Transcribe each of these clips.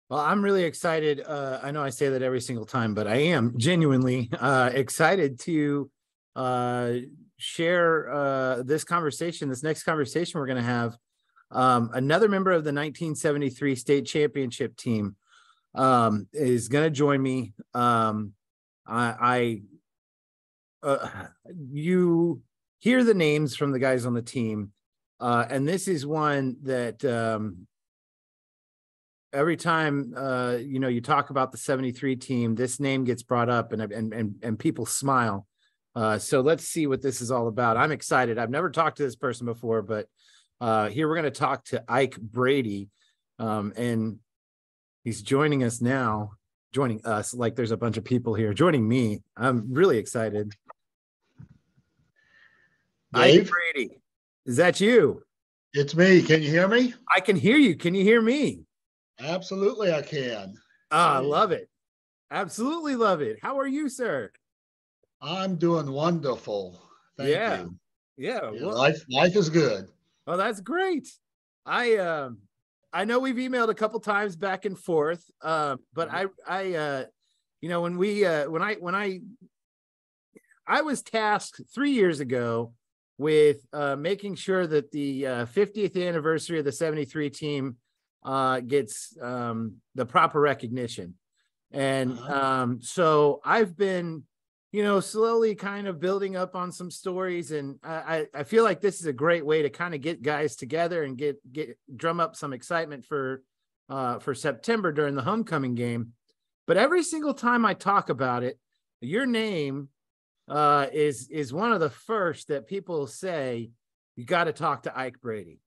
Well, I'm really excited. I know I say that every single time, but I am genuinely excited to share this next conversation we're going to have. Another member of the 1973 state championship team is going to join me. You hear the names from the guys on the team, and this is one that every time you talk about the 73 team, this name gets brought up and people smile. So let's see what this is all about. I'm excited. I've never talked to this person before, but here we're going to talk to Ike Brady, and he's joining us now. Joining us, like there's a bunch of people here joining me. I'm really excited. Dave? Ike Brady, is that you? It's me. Can you hear me? I can hear you. Can you hear me? Absolutely, I can. I love it. Absolutely love it. How are you, sir? I'm doing wonderful. Thank you. Yeah. Well, life is good. Oh, that's great. I know we've emailed a couple times back and forth, but I was tasked 3 years ago with making sure that the 50th anniversary of the 73 team gets the proper recognition. And so I've been, slowly kind of building up on some stories. And I feel like this is a great way to kind of get guys together and drum up some excitement for September during the homecoming game. But every single time I talk about it, your name is one of the first that people say, you got to talk to Ike Brady.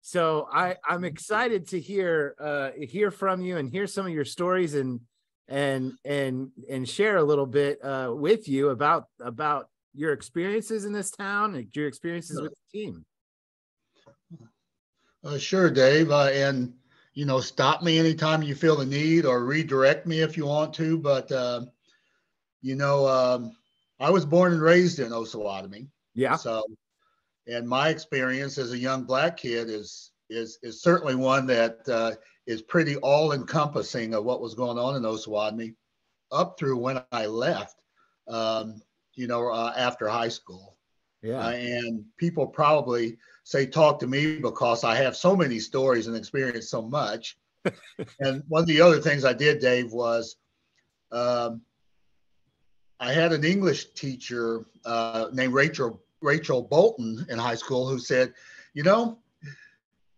So I'm excited to hear from you and hear some of your stories and share a little bit with you about your experiences in this town and your experiences with the team. Sure, Dave. And stop me anytime you feel the need, or redirect me if you want to. But I was born and raised in Osawatomie. Yeah. So, and my experience as a young Black kid is certainly one that is pretty all-encompassing of what was going on in Osawatomie up through when I left, after high school. Yeah. And people probably say, talk to me, because I have so many stories and experienced so much. And one of the other things I did, Dave, was I had an English teacher named Rachel Bolton in high school, who said,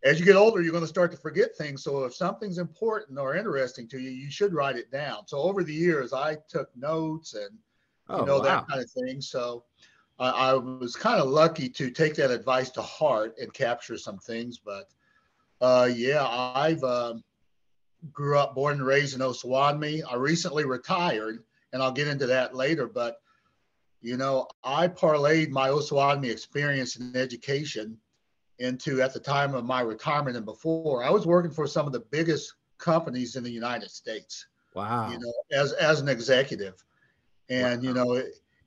as you get older, you're going to start to forget things. So if something's important or interesting to you, you should write it down. So over the years, I took notes and, that kind of thing. So I was kind of lucky to take that advice to heart and capture some things. But I've grew up, born and raised in Osawatomie. I recently retired, and I'll get into that later. But, I parlayed my Osawatomie experience in education into, at the time of my retirement and before, I was working for some of the biggest companies in the United States. Wow. As an executive. And,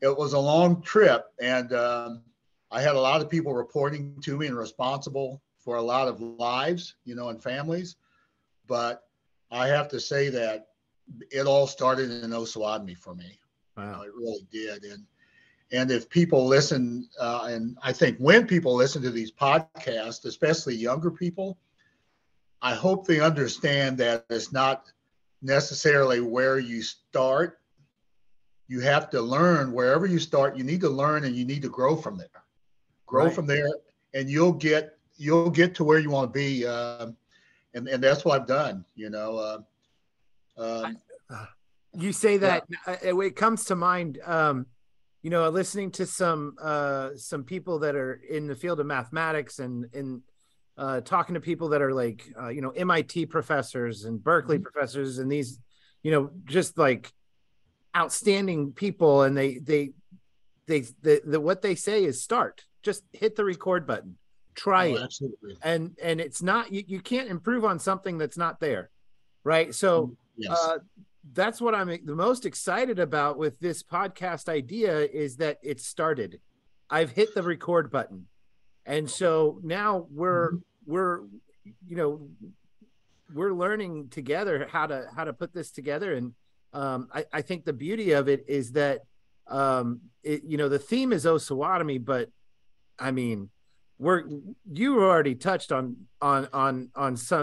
it was a long trip, and I had a lot of people reporting to me and responsible for a lot of lives, and families. But I have to say that it all started in Osawatomie for me. Wow. It really did. And if people listen, and I think when people listen to these podcasts, especially younger people, I hope they understand that it's not necessarily where you start. You have to learn wherever you start. You need to learn, and you need to grow from there. From there, and you'll get to where you want to be. And that's what I've done. You say that it comes to mind. Listening to some people that are in the field of mathematics and talking to people that are like, MIT professors and Berkeley professors, and these, just like outstanding people. And they what they say is start, just hit the record button, try it. Absolutely. And it's not, you can't improve on something that's not there. Right. So, yes. That's what I'm the most excited about with this podcast idea, is that it started. I've hit the record button. And so now we're we're learning together how to put this together. And I think the beauty of it is that the theme is Osawatomie, but I mean, you already touched on some.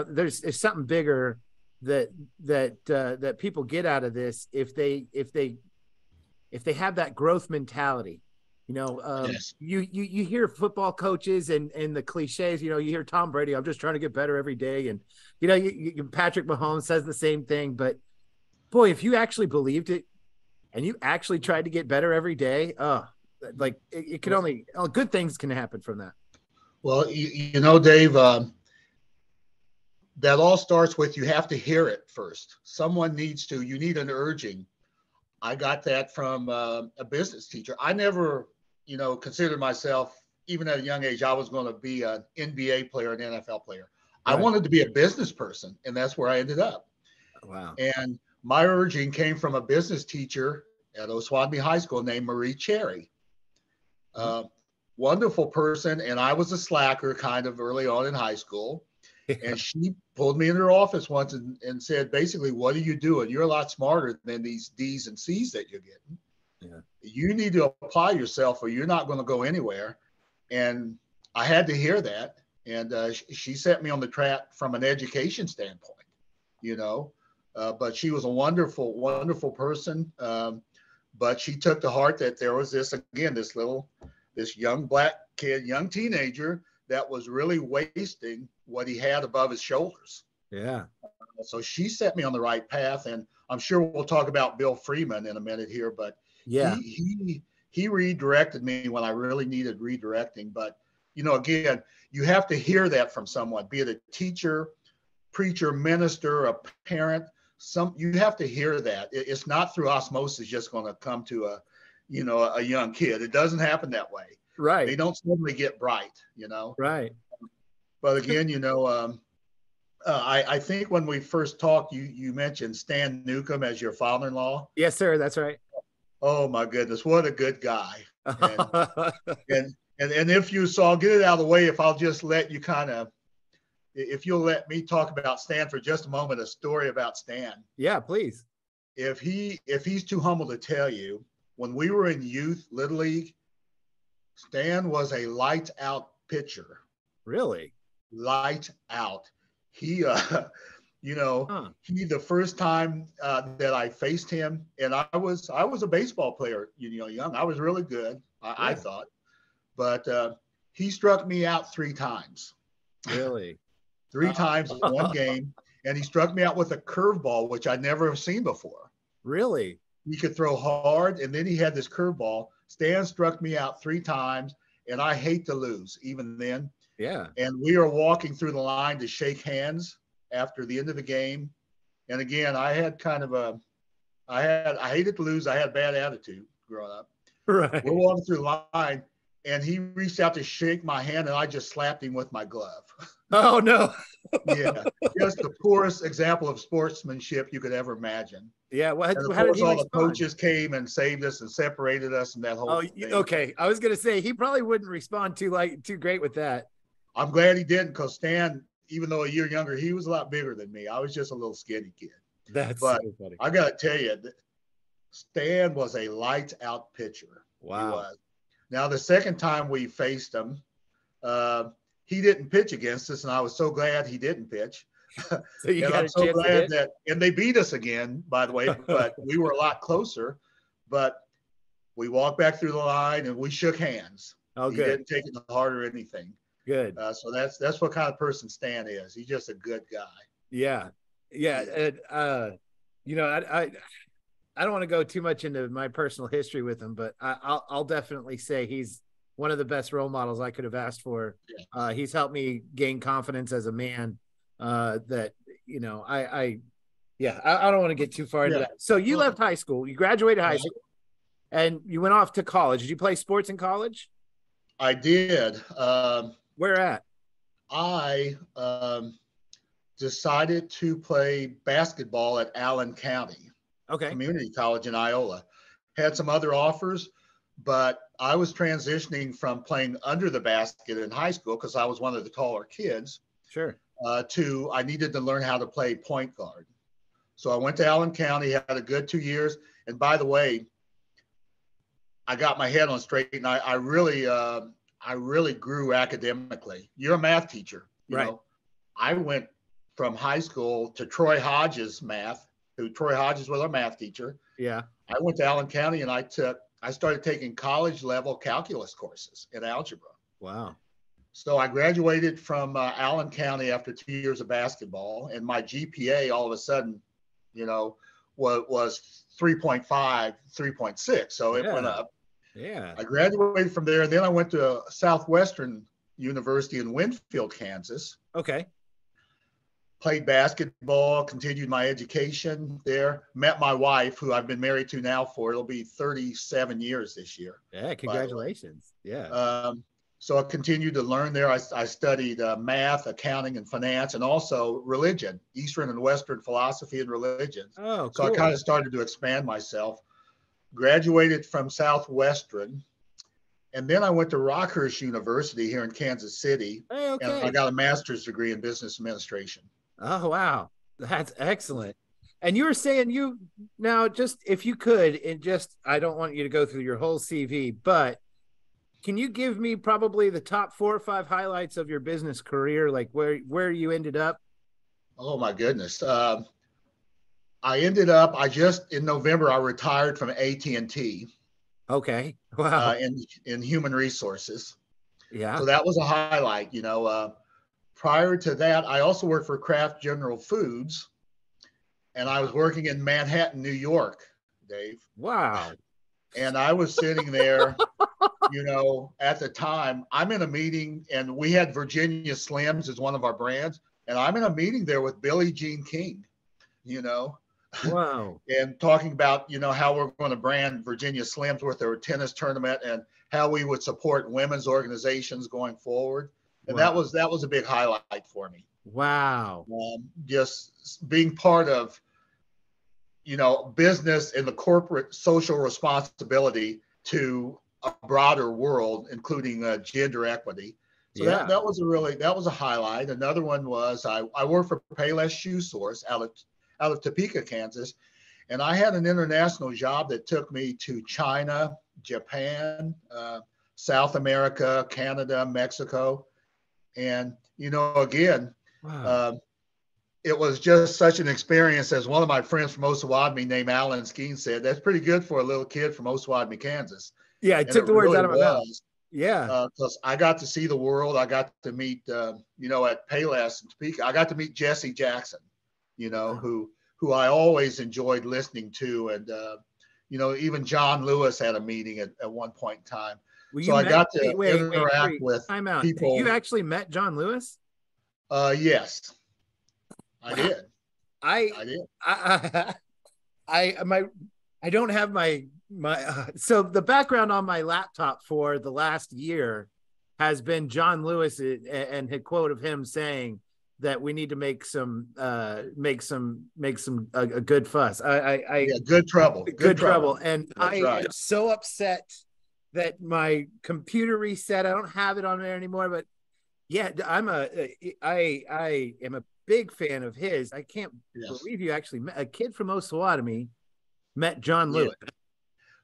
There's something bigger that people get out of this if they have that growth mentality. Yes. You hear football coaches and the cliches. You hear Tom Brady, I'm just trying to get better every day, and Patrick Mahomes says the same thing. But boy, if you actually believed it and you actually tried to get better every day, like it could only good things can happen from that. Well, Dave, that all starts with you have to hear it first. You need an urging. I got that from a business teacher. I never, considered myself, even at a young age, I was going to be an NBA player, an NFL player. Right. I wanted to be a business person, and that's where I ended up. Wow. And my urging came from a business teacher at Osawatomie High School named Marie Cherry. Wonderful person, and I was a slacker kind of early on in high school. Yeah. And she pulled me in her office once and said, basically, what are you doing? You're a lot smarter than these D's and C's that you're getting. Yeah. You need to apply yourself or you're not going to go anywhere. And I had to hear that. And she set me on the track from an education standpoint, but she was a wonderful, wonderful person. But she took to heart that there was this young black kid, young teenager that was really wasting what he had above his shoulders. Yeah. So she set me on the right path. And I'm sure we'll talk about Bill Freeman in a minute here, but yeah, he redirected me when I really needed redirecting. But, again, you have to hear that from someone, be it a teacher, preacher, minister, a parent, you have to hear that. It's not through osmosis just going to come to a young kid. It doesn't happen that way. Right. They don't suddenly get bright, Right. But again, I think when we first talked, you mentioned Stan Newcomb as your father-in-law. Yes, sir. That's right. Oh my goodness, what a good guy! And if you saw, get it out of the way. If I'll just let you if you'll let me talk about Stan for just a moment, a story about Stan. Yeah, please. If he's too humble to tell you, when we were in youth Little League, Stan was a lights out pitcher. Really? Lights out. He, the first time that I faced him, and I was a baseball player, young. I was really good, I thought, but he struck me out 3 times. Really? 3 times in one game, and he struck me out with a curveball, which I'd never have seen before. Really? He could throw hard, and then he had this curveball. Stan struck me out 3 times, and I hate to lose, even then. Yeah. And we are walking through the line to shake hands after the end of the game. And again, I had I hated to lose. I had a bad attitude growing up. Right. We're walking through the line, and he reached out to shake my hand, and I just slapped him with my glove. Oh, no. Yeah. Just the poorest example of sportsmanship you could ever imagine. Yeah. Well, and of course, all the coaches came and saved us and separated us and that whole thing. Okay. I was going to say, he probably wouldn't respond too great with that. I'm glad he didn't, because Stan, even though a year younger, he was a lot bigger than me. I was just a little skinny kid. But so funny. I got to tell you, Stan was a lights out pitcher. Wow. He was. Now, the second time we faced him, he didn't pitch against us, and I was so glad he didn't pitch. So you and got I'm so glad and they beat us again, by the way, but we were a lot closer. But we walked back through the line and we shook hands. Oh, he good. Didn't take it to heart or anything. Good. So that's what kind of person Stan is. He's just a good guy. Yeah. Yeah. And, I don't want to go too much into my personal history with him, but I'll definitely say he's one of the best role models I could have asked for. Yeah. He's helped me gain confidence as a man. I don't want to get too far into that. So you left high school, you graduated high school, and you went off to college. Did you play sports in college? I did. Where at? I decided to play basketball at Allen County Community College in Iola. Had some other offers, but I was transitioning from playing under the basket in high school because I was one of the taller kids. Sure. to I needed to learn how to play point guard. So I went to Allen County, had a good 2 years. And by the way, I got my head on straight, and I really grew academically. You're a math teacher, you Right. know. I went from high school to Troy Hodges Troy Hodges was our math teacher. Yeah. I went to Allen County and I started taking college level calculus courses in algebra. Wow. So I graduated from Allen County after 2 years of basketball, and my GPA all of a sudden, you know, was 3.5, 3.6. So it went up. Yeah. I graduated from there, and then I went to Southwestern University in Winfield, Kansas. Okay. Played basketball, continued my education there, met my wife, who I've been married to now it'll be 37 years this year. Yeah. Congratulations. Yeah. So I continued to learn there. I studied math, accounting, and finance, and also religion, Eastern and Western philosophy and religions. Oh, so cool. I kind of started to expand myself. Graduated from Southwestern, and then I went to Rockhurst University here in Kansas City, Okay. and I got a master's degree in business administration. Oh, wow. That's excellent. And you were saying now, just if you could, I don't want you to go through your whole CV, but can you give me probably the top 4 or 5 highlights of your business career, like where you ended up? Oh my goodness. In November, I retired from AT&T. Okay. Wow. In human resources. Yeah. So that was a highlight, prior to that, I also worked for Kraft General Foods, and I was working in Manhattan, New York, Dave. Wow. And I was sitting there, at the time, I'm in a meeting, and we had Virginia Slims as one of our brands, and I'm in a meeting there with Billie Jean King, Wow. and talking about, how we're going to brand Virginia Slims with their tennis tournament and how we would support women's organizations going forward. And wow. that was a big highlight for me. Wow. Just being part of, business and the corporate social responsibility to a broader world, including gender equity. So that was a highlight. Another one was I worked for Payless Shoe Source out of Topeka, Kansas. And I had an international job that took me to China, Japan, South America, Canada, Mexico. And, again, wow. It was just such an experience. As one of my friends from Osawatomie named Alan Skeen said, that's pretty good for a little kid from Osawatomie, Kansas. Yeah, I took the words out of my mouth. Yeah. Because I got to see the world. I got to meet, at Payless in Topeka, I got to meet Jesse Jackson, who I always enjoyed listening to. And, even John Lewis had a meeting at one point in time. So I got to interact with people. You actually met John Lewis? Yes, I did. I don't have my so the background on my laptop for the last year has been John Lewis and a quote of him saying that we need to make a good fuss. Good trouble. Good trouble. And That's I'm so upset that my computer reset. I don't have it on there anymore, but yeah, I am a big fan of his. I can't believe you actually met a kid from Osawatomie met John Lewis.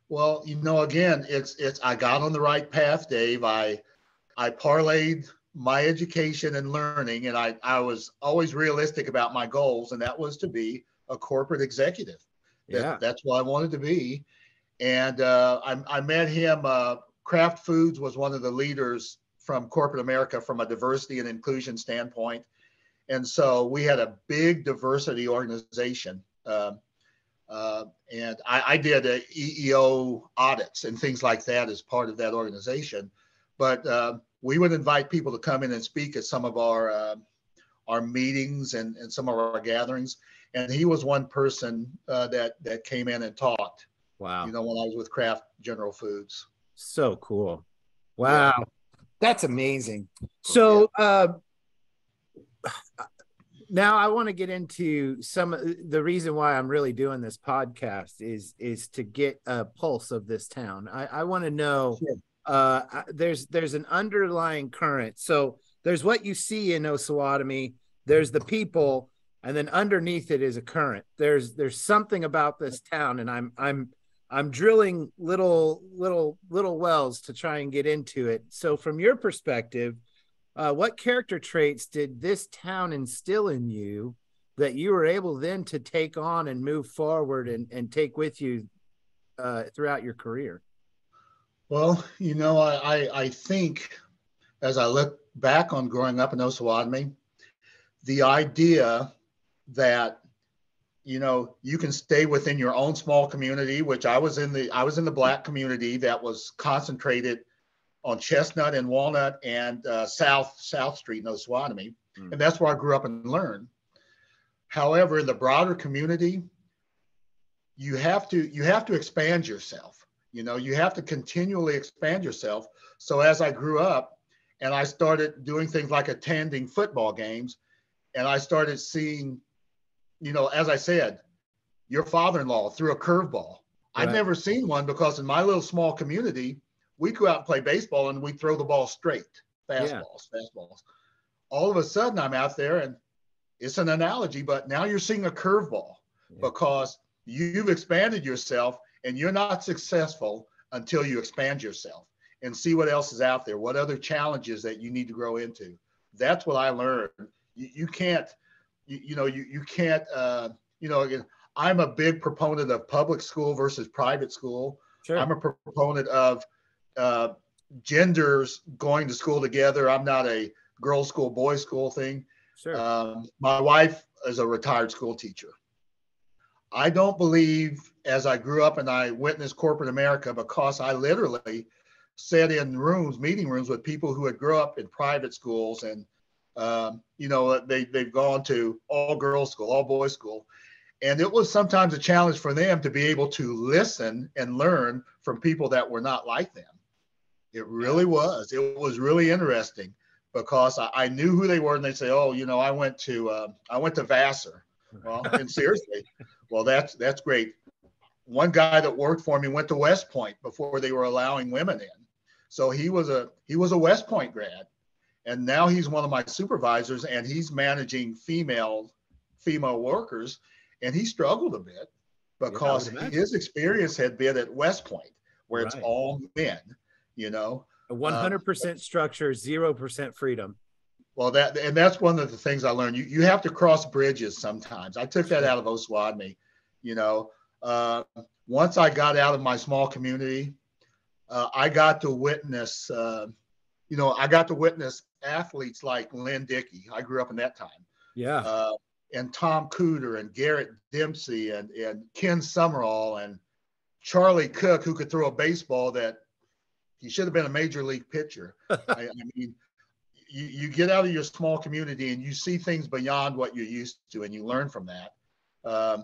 Well, again, it's I got on the right path, Dave. I parlayed my education and learning, and I was always realistic about my goals, and that was to be a corporate executive. That's what I wanted to be. And I met him. Kraft Foods was one of the leaders from corporate America from a diversity and inclusion standpoint. And so we had a big diversity organization. And I did EEO audits and things like that as part of that organization. But we would invite people to come in and speak at some of our meetings and some of our gatherings. And he was one person that came in and talked. Wow. When I was with Kraft General Foods. So cool. Wow. Yeah. That's amazing. So now I want to get into some of the reason why I'm really doing this podcast is to get a pulse of this town. I want to know, there's an underlying current. So there's what you see in Osawatomie. there's the people, and then underneath it is a current. There's something about this town, and I'm drilling little wells to try and get into it. So from your perspective, what character traits did this town instill in you that you were able then to take on and move forward and take with you throughout your career? Well, I think as I look back on growing up in Osawatomie, the idea that you can stay within your own small community, which I was in the Black community that was concentrated on Chestnut and Walnut and South Street in Osawatomie, and that's where I grew up and learned. However, in the broader community, you have to expand yourself. You have to continually expand yourself. So as I grew up and I started doing things like attending football games, and I started seeing, as I said, your father-in-law threw a curveball. Right. I'd never seen one because in my little small community, we go out and play baseball and we throw the ball straight, fastballs. All of a sudden I'm out there, and it's an analogy, but now you're seeing a curveball because you've expanded yourself, and you're not successful until you expand yourself and see what else is out there, what other challenges that you need to grow into. That's what I learned. You can't, again, I'm a big proponent of public school versus private school. Sure. I'm a proponent of genders going to school together. I'm not a girls' school, boys' school thing. Sure. My wife is a retired school teacher. I don't believe, as I grew up and I witnessed corporate America, because I literally sat in meeting rooms with people who had grown up in private schools, and they've gone to all girls school, all boys school. And it was sometimes a challenge for them to be able to listen and learn from people that were not like them. It really was. It was really interesting because I knew who they were, and they'd say, "Oh, I went to Vassar." Well, and seriously, well, that's great. One guy that worked for me went to West Point before they were allowing women in, so he was a West Point grad, and now he's one of my supervisors, and he's managing female workers, and he struggled a bit because his experience had been at West Point, where it's all men. A 100% structure, 0% freedom. Well, that's one of the things I learned. You have to cross bridges sometimes. I took that out of Osawatomie. Once I got out of my small community, I got to witness. Athletes like Lynn Dickey. I grew up in that time. Yeah. And Tom Cooter and Garrett Dempsey and Ken Summerall and Charlie Cook, who could throw a baseball that he should have been a major league pitcher. I mean. You get out of your small community and you see things beyond what you're used to, and you learn from that. I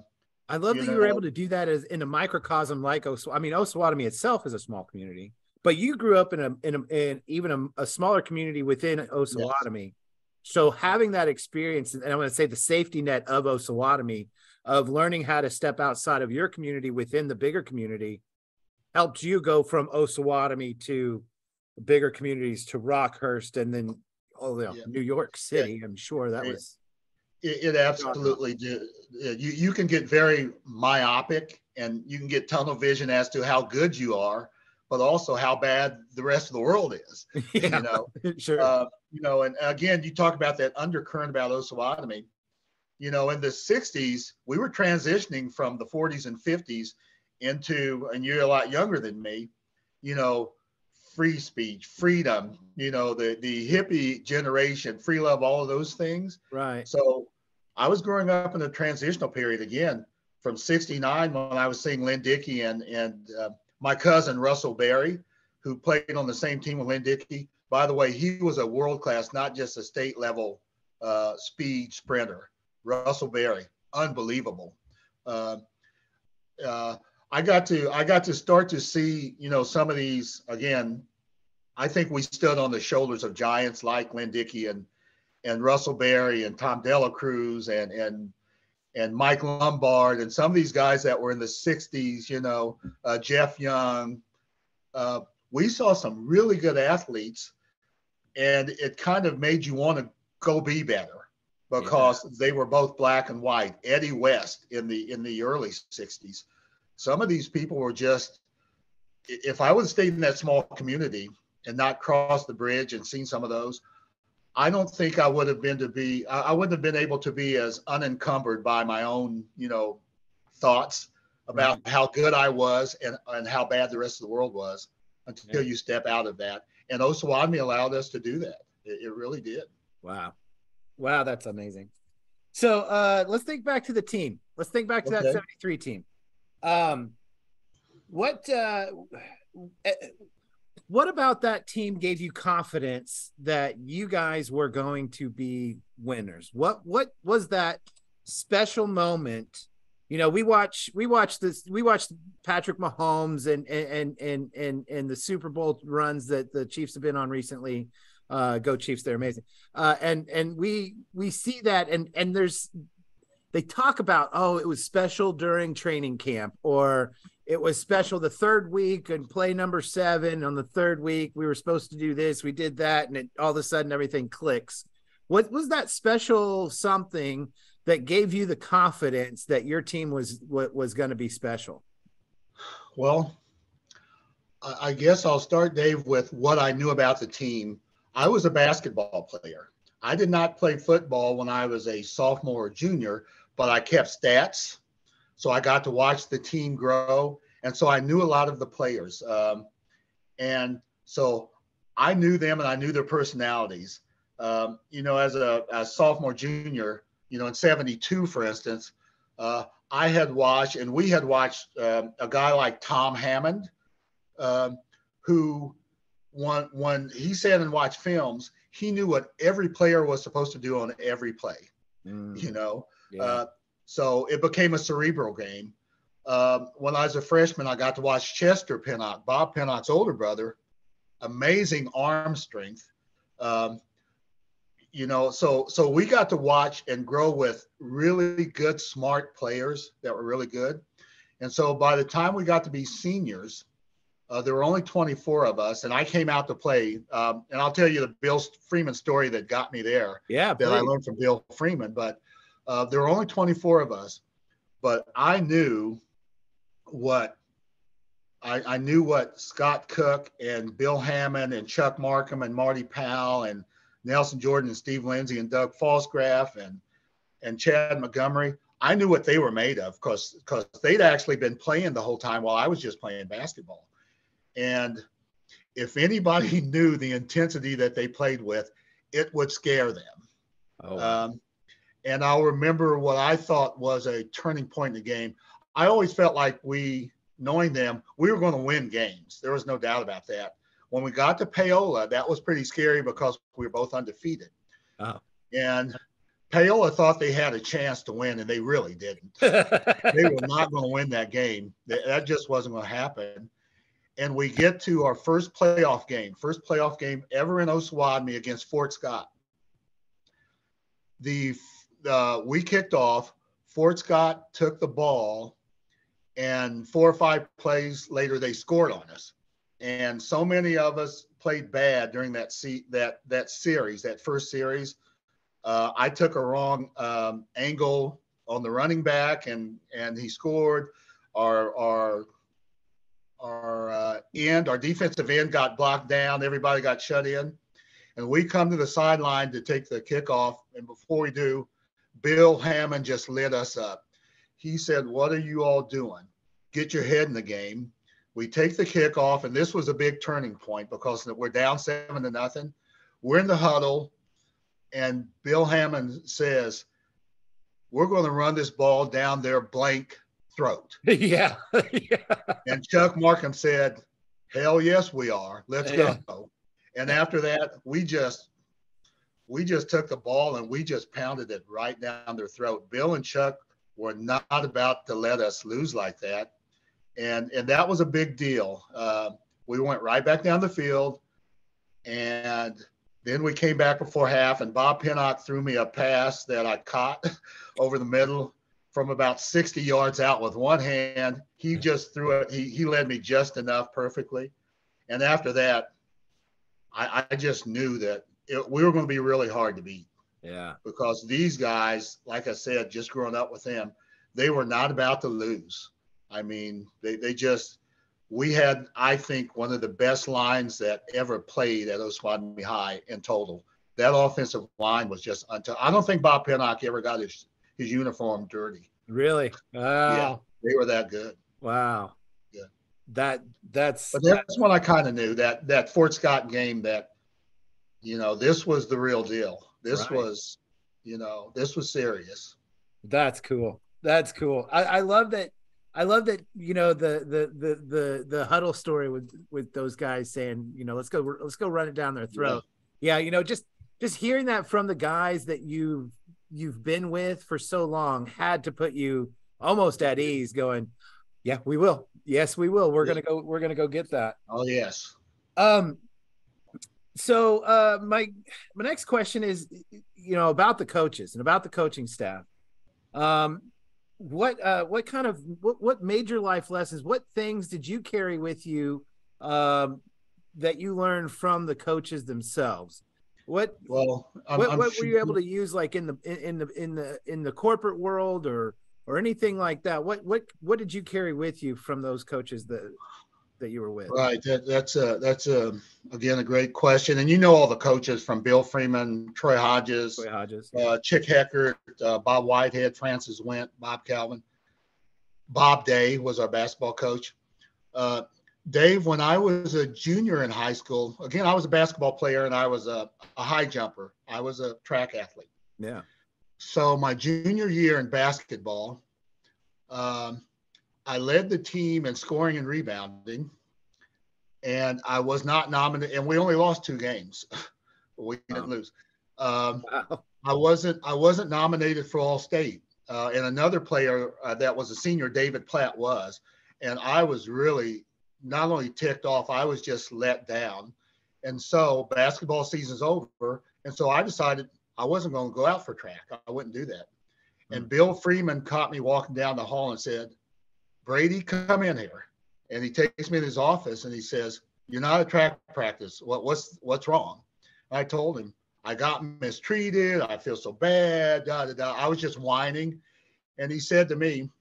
love that you were able to do that as in a microcosm like Osawatomie itself is a small community, but you grew up in even a smaller community within Osawatomie. Yes. So having that experience, and I'm going to say the safety net of Osawatomie, of learning how to step outside of your community within the bigger community, helped you go from Osawatomie to bigger communities to Rockhurst, and then New York City. I'm sure that was. It absolutely did. You can get very myopic, and you can get tunnel vision as to how good you are, but also how bad the rest of the world is. Sure. And again, you talk about that undercurrent about Osawatomie. In the 60s, we were transitioning from the 40s and 50s into, and you're a lot younger than me, free speech, freedom, the hippie generation, free love, all of those things. Right. So I was growing up in a transitional period again from 69 when I was seeing Lynn Dickey and my cousin Russell Berry, who played on the same team with Lynn Dickey. By the way, he was a world-class, not just a state level speed sprinter. Russell Berry, unbelievable. I got to start to see, some of these, again, I think we stood on the shoulders of giants like Lynn Dickey and Russell Berry and Tom Dela Cruz and Mike Lombard and some of these guys that were in the 60s, Jeff Young. We saw some really good athletes, and it kind of made you want to go be better because they were both black and white. Eddie West in the early 60s. Some of these people were just, if I would have stayed in that small community and not crossed the bridge and seen some of those, I don't think I would have I wouldn't have been able to be as unencumbered by my own, thoughts about how good I was and how bad the rest of the world was until you step out of that. And Osawatomie allowed us to do that. It really did. Wow. That's amazing. So let's think back to the team. Let's think back to that 73 team. What about that team gave you confidence that you guys were going to be winners? What was that special moment? We watched Patrick Mahomes and the Super Bowl runs that the Chiefs have been on recently. Go Chiefs, they're amazing. And we see that and they talk about, it was special during training camp, or it was special the third week and play number 7 on the third week. We were supposed to do this. We did that. And all of a sudden everything clicks. What was that special something that gave you the confidence that your team was going to be special? Well, I guess I'll start, Dave, with what I knew about the team. I was a basketball player. I did not play football when I was a sophomore or junior, but I kept stats. So I got to watch the team grow. And so I knew a lot of the players. And so I knew them and I knew their personalities. As a sophomore, junior, in 72, for instance, I had watched, and we had watched a guy like Tom Hammond, who when he sat and watched films, he knew what every player was supposed to do on every play, So it became a cerebral game. When I was a freshman, I got to watch Chester Pinnock, Bob Pinnock's older brother, amazing arm strength. So we got to watch and grow with really good, smart players that were really good. And so by the time we got to be seniors, there were only 24 of us, and I came out to play. And I'll tell you the Bill Freeman story that got me there. Yeah, that I learned from Bill Freeman. But there were only 24 of us. But I knew what Scott Cook and Bill Hammond and Chuck Markham and Marty Powell and Nelson Jordan and Steve Lindsay and Doug Falsgraf and Chad Montgomery. I knew what they were made of because they'd actually been playing the whole time while I was just playing basketball. And if anybody knew the intensity that they played with, it would scare them. Oh, wow. And I'll remember what I thought was a turning point in the game. I always felt like knowing them, we were going to win games. There was no doubt about that. When we got to Paola, that was pretty scary because we were both undefeated. Oh. And Paola thought they had a chance to win, and they really didn't. They were not going to win that game. That just wasn't going to happen. And we get to our first playoff game ever in Osawatomie against Fort Scott. We kicked off. Fort Scott took the ball, and 4 or 5 plays later, they scored on us. And so many of us played bad during that series, that first series. I took a wrong angle on the running back, and he scored. Our defensive end got blocked down. Everybody got shut in. And we come to the sideline to take the kickoff. And before we do, Bill Hammond just lit us up. He said, "What are you all doing? Get your head in the game." We take the kickoff, and this was a big turning point because we're down 7-0. We're in the huddle, and Bill Hammond says, "We're going to run this ball down their blank throat." Yeah. And Chuck Markham said, "Hell yes, we are. Let's go." And after that, we just took the ball and we just pounded it right down their throat. Bill and Chuck were not about to let us lose like that. And that was a big deal. We went right back down the field, and then we came back before half, and Bob Pinnock threw me a pass that I caught over the middle from about 60 yards out with one hand. He just threw it. He led me just enough perfectly. And after that, I just knew that we were going to be really hard to beat. Yeah. because these guys, like I said, just growing up with them, they were not about to lose. I mean, they just, we had, I think, one of the best lines that ever played at Osawatomie High in total. That offensive line was just until, I don't think Bob Pinnock ever got his uniform dirty. Really? Yeah, Wow. they were that good. Wow. Yeah. That that's But that's when I kind of knew that Fort Scott game that, this was the real deal. This right. was, this was serious. That's cool. That's cool. I love that. I love that, the huddle story with those guys saying, let's go run it down their Yeah. throat. Yeah, just hearing that from the guys that you've been with for so long had to put you almost at ease going, yeah, we will. Yes, we will. We're gonna go get that. Oh, yes. Um, so my next question is, about the coaches and about the coaching staff. Um, what kind of what major life lessons, what things did you carry with you that you learned from the coaches themselves? What Well, what were you able to use, like in the corporate world, or anything like that? What did you carry with you from those coaches that you were with? right. That's again a great question, and all the coaches from Bill Freeman, Troy Hodges, Troy Hodges, yeah. Chick Heckert, Bob Whitehead, Francis Went, Bob Calvin, Bob Day was our basketball coach. Dave, when I was a junior in high school, again I was a basketball player and I was a high jumper. I was a track athlete. Yeah. So my junior year in basketball, I led the team in scoring and rebounding, and I was not nominated. And we only lost 2 games. We didn't lose. Wow. I wasn't nominated for All State, and another player that was a senior, David Platt, was, and I was really not only ticked off, I was just let down. And so basketball season's over, and so I decided I wasn't going to go out for track. I wouldn't do that. And Bill Freeman caught me walking down the hall and said, "Brady, come in here." And he takes me to his office and he says, "You're not at track practice. What's wrong?" And I told him, "I got mistreated. I feel so bad. Da, da, da." I was just whining. And he said to me,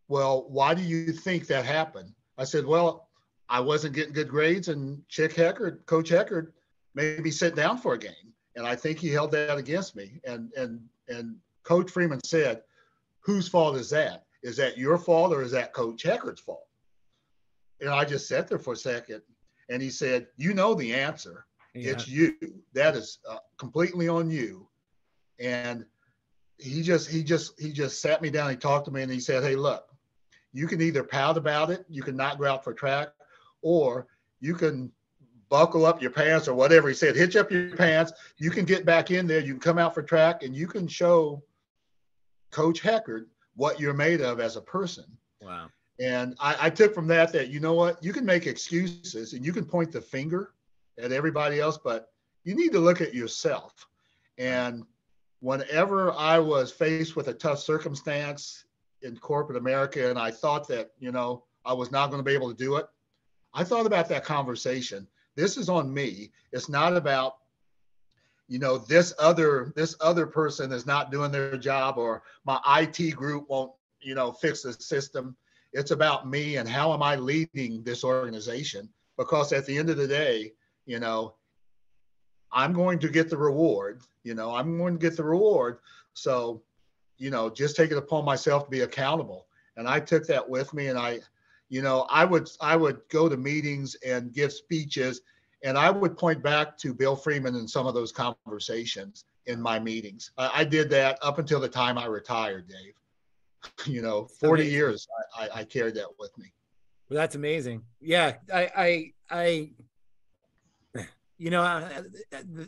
"Well, why do you think that happened?" I said, "Well, I wasn't getting good grades, and Coach Heckard made me sit down for a game. And I think he held that against me." And Coach Freeman said, "Whose fault is that? Is that your fault or is that Coach Heckard's fault?" And I just sat there for a second, and he said, "You know the answer. Yeah. It's you. That is completely on you." And he just sat me down. He talked to me and he said, "Hey, look, you can either pout about it, you can not go out for track, or you can buckle up your pants," or whatever he said, "hitch up your pants. You can get back in there. You can come out for track and you can show Coach Heckard what you're made of as a person." Wow. And I took from that, you know what, you can make excuses and you can point the finger at everybody else, but you need to look at yourself. And whenever I was faced with a tough circumstance in corporate America and I thought that, I was not going to be able to do it, I thought about that conversation. This is on me. It's not about, this other person is not doing their job, or my IT group won't, fix the system. It's about me and how am I leading this organization? Because at the end of the day, I'm going to get the reward. I'm going to get the reward. So, just take it upon myself to be accountable. And I took that with me, and I would go to meetings and give speeches, and I would point back to Bill Freeman in some of those conversations in my meetings. I did that up until the time I retired, Dave. 40 years I carried that with me. Well, that's amazing. Yeah,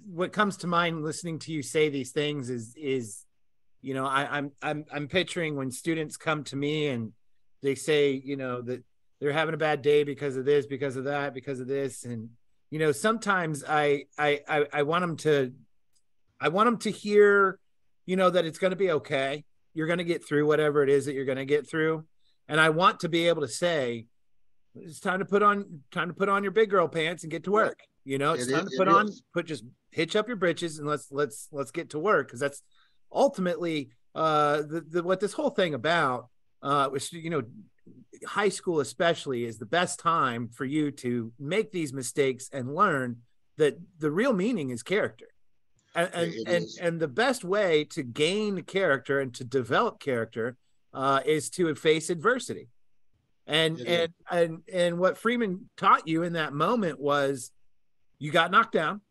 what comes to mind listening to you say these things is I'm picturing when students come to me and they say, that they're having a bad day because of this, because of that, because of this. And, sometimes I want them to hear, that it's going to be okay. You're going to get through whatever it is that you're going to get through. And I want to be able to say, It's time to put on your big girl pants and get to work. You know, it's time to just hitch up your britches and let's get to work. Cause that's ultimately what this whole thing about, which, you know, high school especially is the best time for you to make these mistakes and learn that the real meaning is character. And the best way to gain character and to develop character is to face adversity. And what Freeman taught you in that moment was, you got knocked down.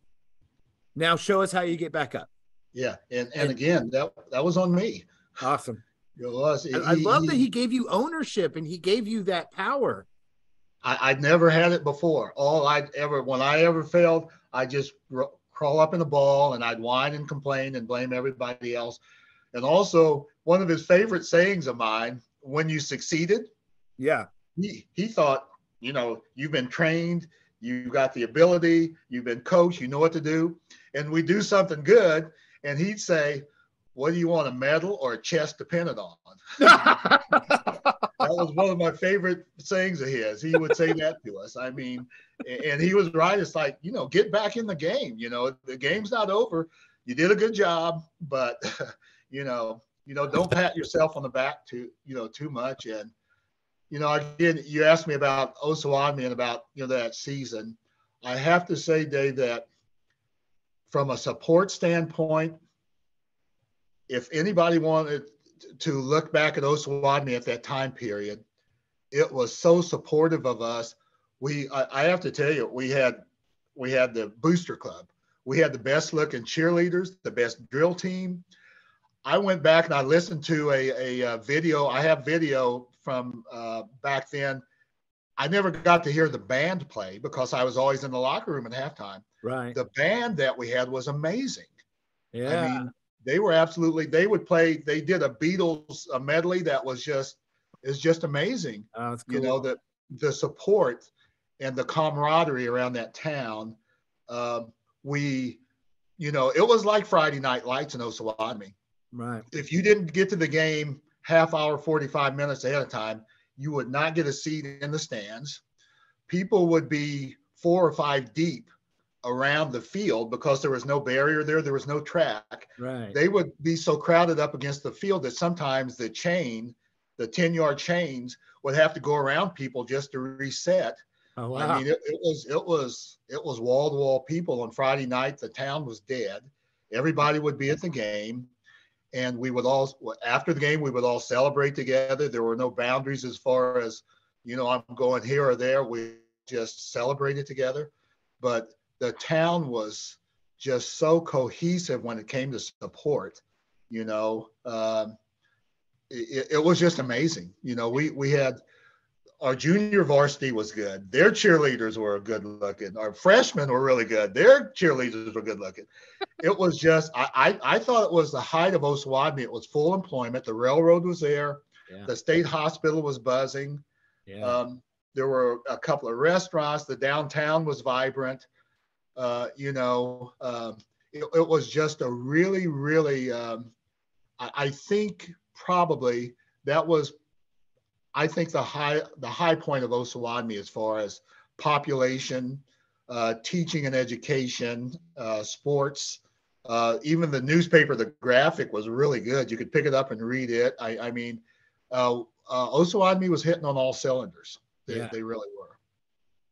Now show us how you get back up. Yeah. And again, that was on me. Awesome. It was. I love that he gave you ownership and he gave you that power. I'd never had it before. When I ever failed, I just crawl up in the ball and I'd whine and complain and blame everybody else. And also, one of his favorite sayings of mine, when you succeeded, yeah, he thought, you know, you've been trained, you've got the ability, you've been coached, you know what to do. And we do something good, and he'd say, what do you want, a medal or a chest to pin it on? That was one of my favorite sayings of his. He would say that to us. I mean, and he was right. It's like, you know, get back in the game. You know, the game's not over. You did a good job, but you know, don't pat yourself on the back too much. And, you know, again, you asked me about Osawatomie and about, you know, that season. I have to say, Dave, that from a support standpoint, if anybody wanted to look back at Osawatomie at that time period, it was so supportive of us. I have to tell you, we had the booster club. We had the best looking cheerleaders, the best drill team. I went back and I listened to a video. I have video from back then. I never got to hear the band play because I was always in the locker room at halftime. Right. The band that we had was amazing. Yeah. I mean, they were absolutely, they would play, they did a Beatles medley that was just amazing. Oh, that's cool. You know, the support and the camaraderie around that town. You know, it was like Friday Night Lights in Osawatomie. Right. If you didn't get to the game half hour, 45 minutes ahead of time, you would not get a seat in the stands. People would be 4 or 5 deep around the field because there was no barrier there. There was no track. Right. They would be so crowded up against the field that sometimes the 10-yard chains would have to go around people just to reset. Oh, wow. I mean, it was wall to wall people on Friday night. The town was dead. Everybody would be at the game. And we would all, after the game, we would all celebrate together. There were no boundaries as far as, you know, I'm going here or there. We just celebrated together. But the town was just so cohesive when it came to support. You know, it was just amazing. You know, we had, our junior varsity was good. Their cheerleaders were good looking. Our freshmen were really good. Their cheerleaders were good looking. It was just, I thought it was the height of Osawatomie. It was full employment. The railroad was there. Yeah. The state hospital was buzzing. Yeah. There were a couple of restaurants. The downtown was vibrant. You know, it was just a really, really, I think probably that was, I think the high point of Osawatomie as far as population, teaching and education, sports, even the newspaper, the graphic was really good. You could pick it up and read it. I mean, Osawatomie was hitting on all cylinders. They really were.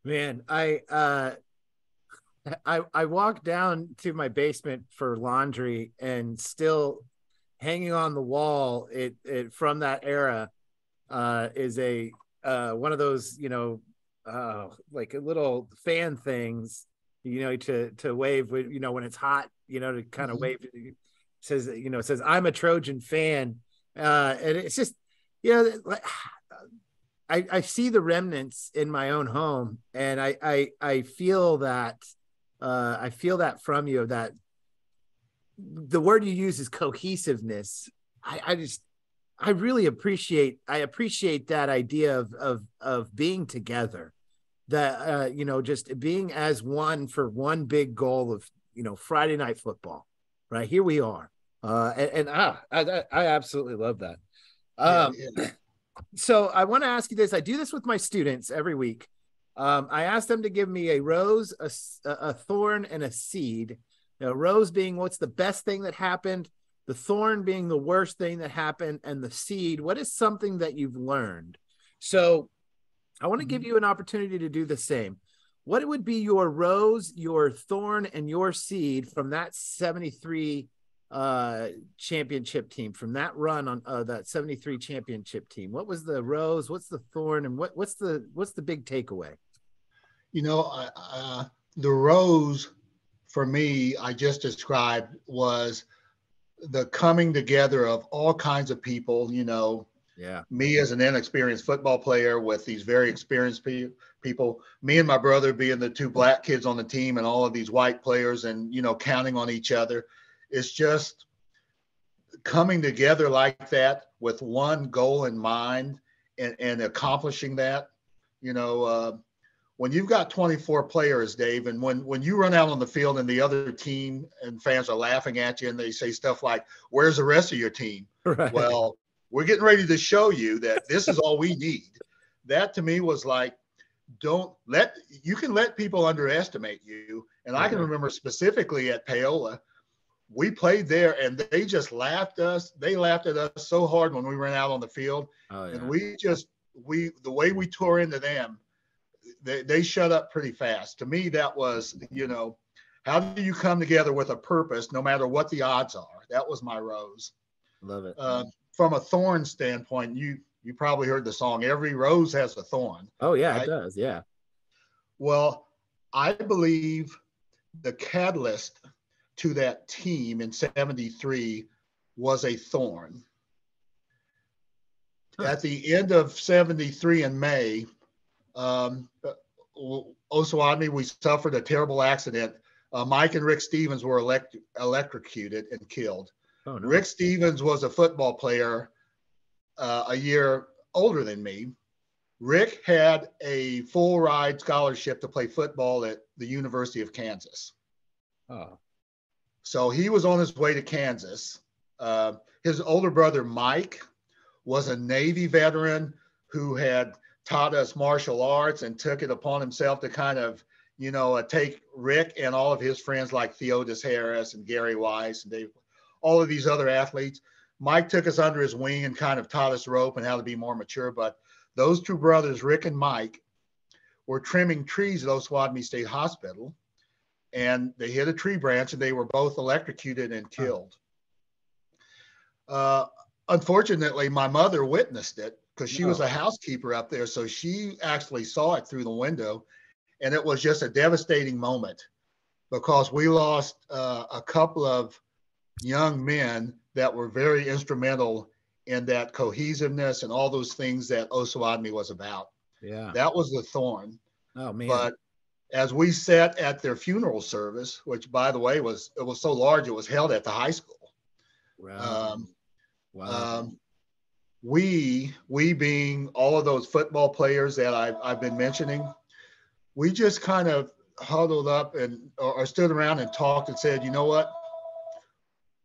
Man, I walked down to my basement for laundry, and still hanging on the wall, it from that era, is a one of those, you know, like a little fan things, you know, to wave with, you know, when it's hot, you know, to kind of wave. It says, you know, it says, I'm a Trojan fan. And it's just, you know, like, I see the remnants in my own home, and I feel that from you, that the word you use is cohesiveness. I really appreciate that idea of being together, that, you know, just being as one for one big goal of, you know, Friday night football, right? Here we are. I absolutely love that. So I want to ask you this. I do this with my students every week. I ask them to give me a rose, a thorn, and a seed. A rose being what's the best thing that happened, the thorn being the worst thing that happened, and the seed, what is something that you've learned? So I want to give you an opportunity to do the same. What would be your rose, your thorn, and your seed from that 73 championship team, from that run on that 73 championship team? What was the rose? What's the thorn? And what's the big takeaway? You know, the rose for me, I just described was the coming together of all kinds of people, you know, Yeah. me as an inexperienced football player with these very experienced people, me and my brother being the two black kids on the team and all of these white players and, you know, counting on each other. It's just coming together like that with one goal in mind and accomplishing that, you know, when you've got 24 players, Dave, and when you run out on the field and the other team and fans are laughing at you and they say stuff like, where's the rest of your team? Right. Well, we're getting ready to show you that this is all we need. That to me was like, you can let people underestimate you. And I can remember specifically at Paola, we played there and they just laughed us. They laughed at us so hard when we ran out on the field. Oh, yeah. And the way we tore into them, they shut up pretty fast. To me, that was, you know, how do you come together with a purpose no matter what the odds are? That was my rose. Love it. From a thorn standpoint, you probably heard the song, Every Rose Has a Thorn. Oh, yeah, right? It does. Yeah. Well, I believe the catalyst to that team in 73 was a thorn. Huh. At the end of 73 in May, Osawatomie, we suffered a terrible accident. Mike and Rick Stevens were electrocuted and killed. Oh, no. Rick Stevens was a football player a year older than me. Rick had a full ride scholarship to play football at the University of Kansas. Oh. So he was on his way to Kansas. His older brother, Mike, was a Navy veteran who had taught us martial arts and took it upon himself to kind of, you know, take Rick and all of his friends like Theodis Harris and Gary Weiss and Dave, all of these other athletes. Mike took us under his wing and kind of taught us rope and how to be more mature. But those two brothers, Rick and Mike, were trimming trees at Osawatomie State Hospital, and they hit a tree branch and they were both electrocuted and killed. Unfortunately, my mother witnessed it because she was a housekeeper up there. So she actually saw it through the window, and it was just a devastating moment because we lost a couple of young men that were very instrumental in that cohesiveness and all those things that Osawatomie was about. Yeah. That was the thorn. Oh, man. But as we sat at their funeral service, which, by the way, it was so large, it was held at the high school. Wow. We being all of those football players that I've been mentioning, we just kind of huddled up or stood around and talked and said, you know what?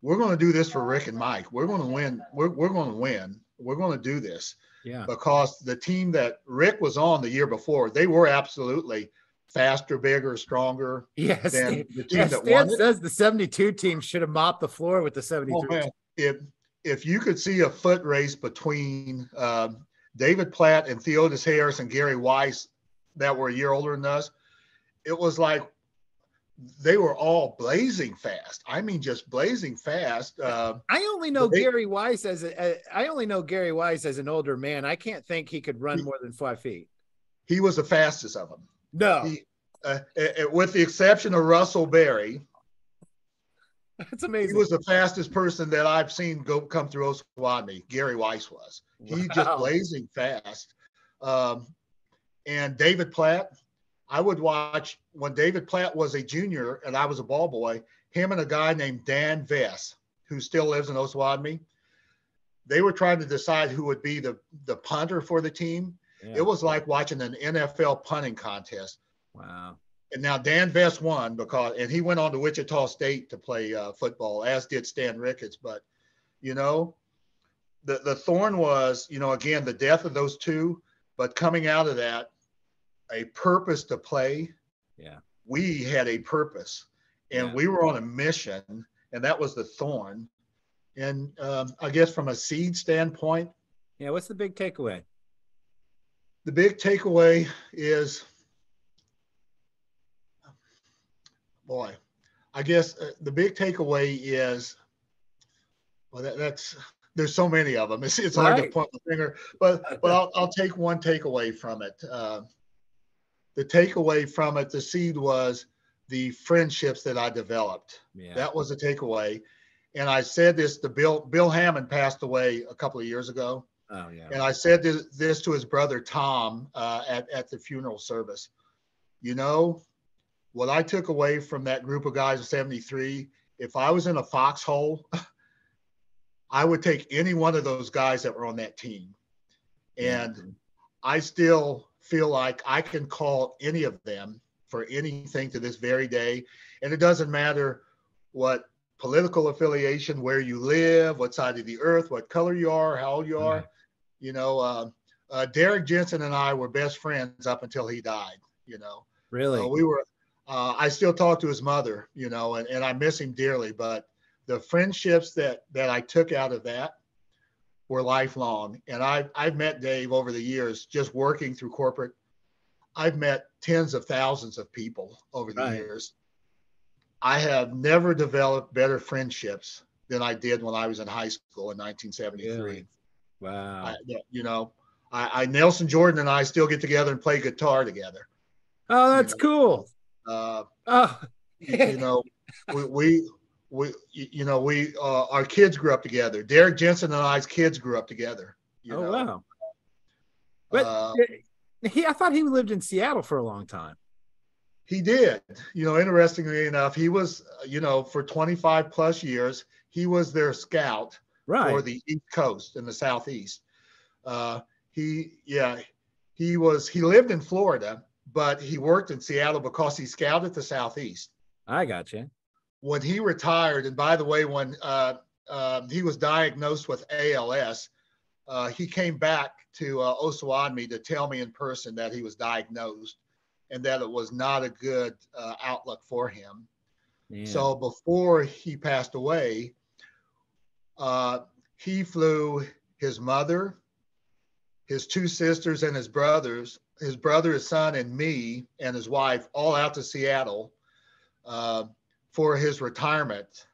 We're going to do this for Rick and Mike. We're going to win. We're going to win. We're going to do this. Yeah. Because the team that Rick was on the year before, they were absolutely faster, bigger, stronger than the team that won it. Says the 72 team should have mopped the floor with the 73. Oh, man. If you could see a foot race between David Platt and Theodis Harris and Gary Weiss that were a year older than us, it was like they were all blazing fast. I mean, just blazing fast. I only know Gary Weiss as an older man. I can't think he could run more than 5 feet. He was the fastest of them. No, with the exception of Russell Berry. That's amazing. He was the fastest person that I've seen come through Osawatomie. Gary Weiss was. He just blazing fast. And David Platt, I would watch when David Platt was a junior and I was a ball boy, him and a guy named Dan Vess, who still lives in Osawatomie. They were trying to decide who would be the punter for the team. Yeah. It was like watching an NFL punting contest. Wow. And now Dan Vess won and he went on to Wichita State to play football, as did Stan Ricketts. But, you know, the thorn was, again, the death of those two, but coming out of that, a purpose to play. Yeah. We had a purpose, and we were on a mission, and that was the thorn. And I guess from a seed standpoint. Yeah. What's the big takeaway? The big takeaway is, boy, I guess the big takeaway is, well, there's so many of them. It's hard to point the finger, but I'll take one takeaway from it. The takeaway from it, the seed was the friendships that I developed. Yeah. That was a takeaway. And I said this to Bill Hammond passed away a couple of years ago. Oh, yeah. And I said this to his brother, Tom, at the funeral service. What I took away from that group of guys in 73, if I was in a foxhole, I would take any one of those guys that were on that team. And I still feel like I can call any of them for anything to this very day. And it doesn't matter what political affiliation, where you live, what side of the earth, what color you are, how old you are. Derek Jensen and I were best friends up until he died. Really? We were. I still talk to his mother, and I miss him dearly. But the friendships that I took out of that were lifelong. And I've met Dave over the years, just working through corporate. I've met tens of thousands of people over the years. I have never developed better friendships than I did when I was in high school in 1973. Really? Wow. I Nelson Jordan and I still get together and play guitar together. Oh, that's cool. We our kids grew up together. Derek Jensen and I's kids grew up together. Wow. But I thought he lived in Seattle for a long time. He did. Interestingly enough, he was, for 25 plus years, he was their scout for the East Coast and the Southeast. He lived in Florida, but he worked in Seattle because he scouted the Southeast. I got you. When he retired, and by the way, when he was diagnosed with ALS, he came back to Osawatomie to tell me in person that he was diagnosed and that it was not a good outlook for him. Yeah. So before he passed away, he flew his mother, his two sisters, and his brother, his son, and me, and his wife all out to Seattle for his retirement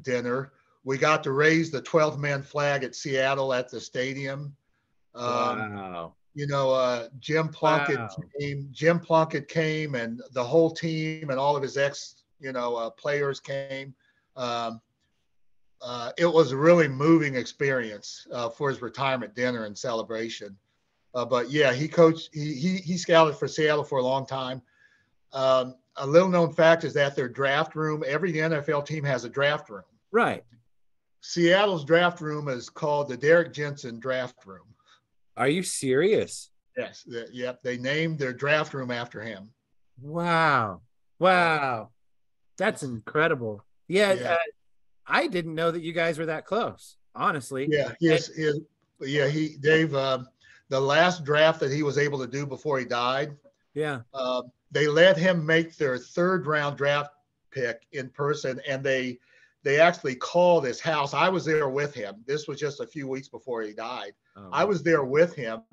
dinner. We got to raise the 12-man flag at Seattle at the stadium. Wow. Jim Plunkett came, and the whole team and all of his players came. It was a really moving experience for his retirement dinner and celebration. But yeah, he coached, he scouted for Seattle for a long time. A little known fact is that their draft room, every NFL team has a draft room. Right. Seattle's draft room is called the Derek Jensen draft room. Are you serious? Yes. Yep. They named their draft room after him. Wow. That's incredible. Yeah. I didn't know that you guys were that close, honestly. Yeah. Dave, the last draft that he was able to do before he died. Yeah. They let him make their third round draft pick in person, and they actually called his house. I was there with him. This was just a few weeks before he died. Oh. I was there with him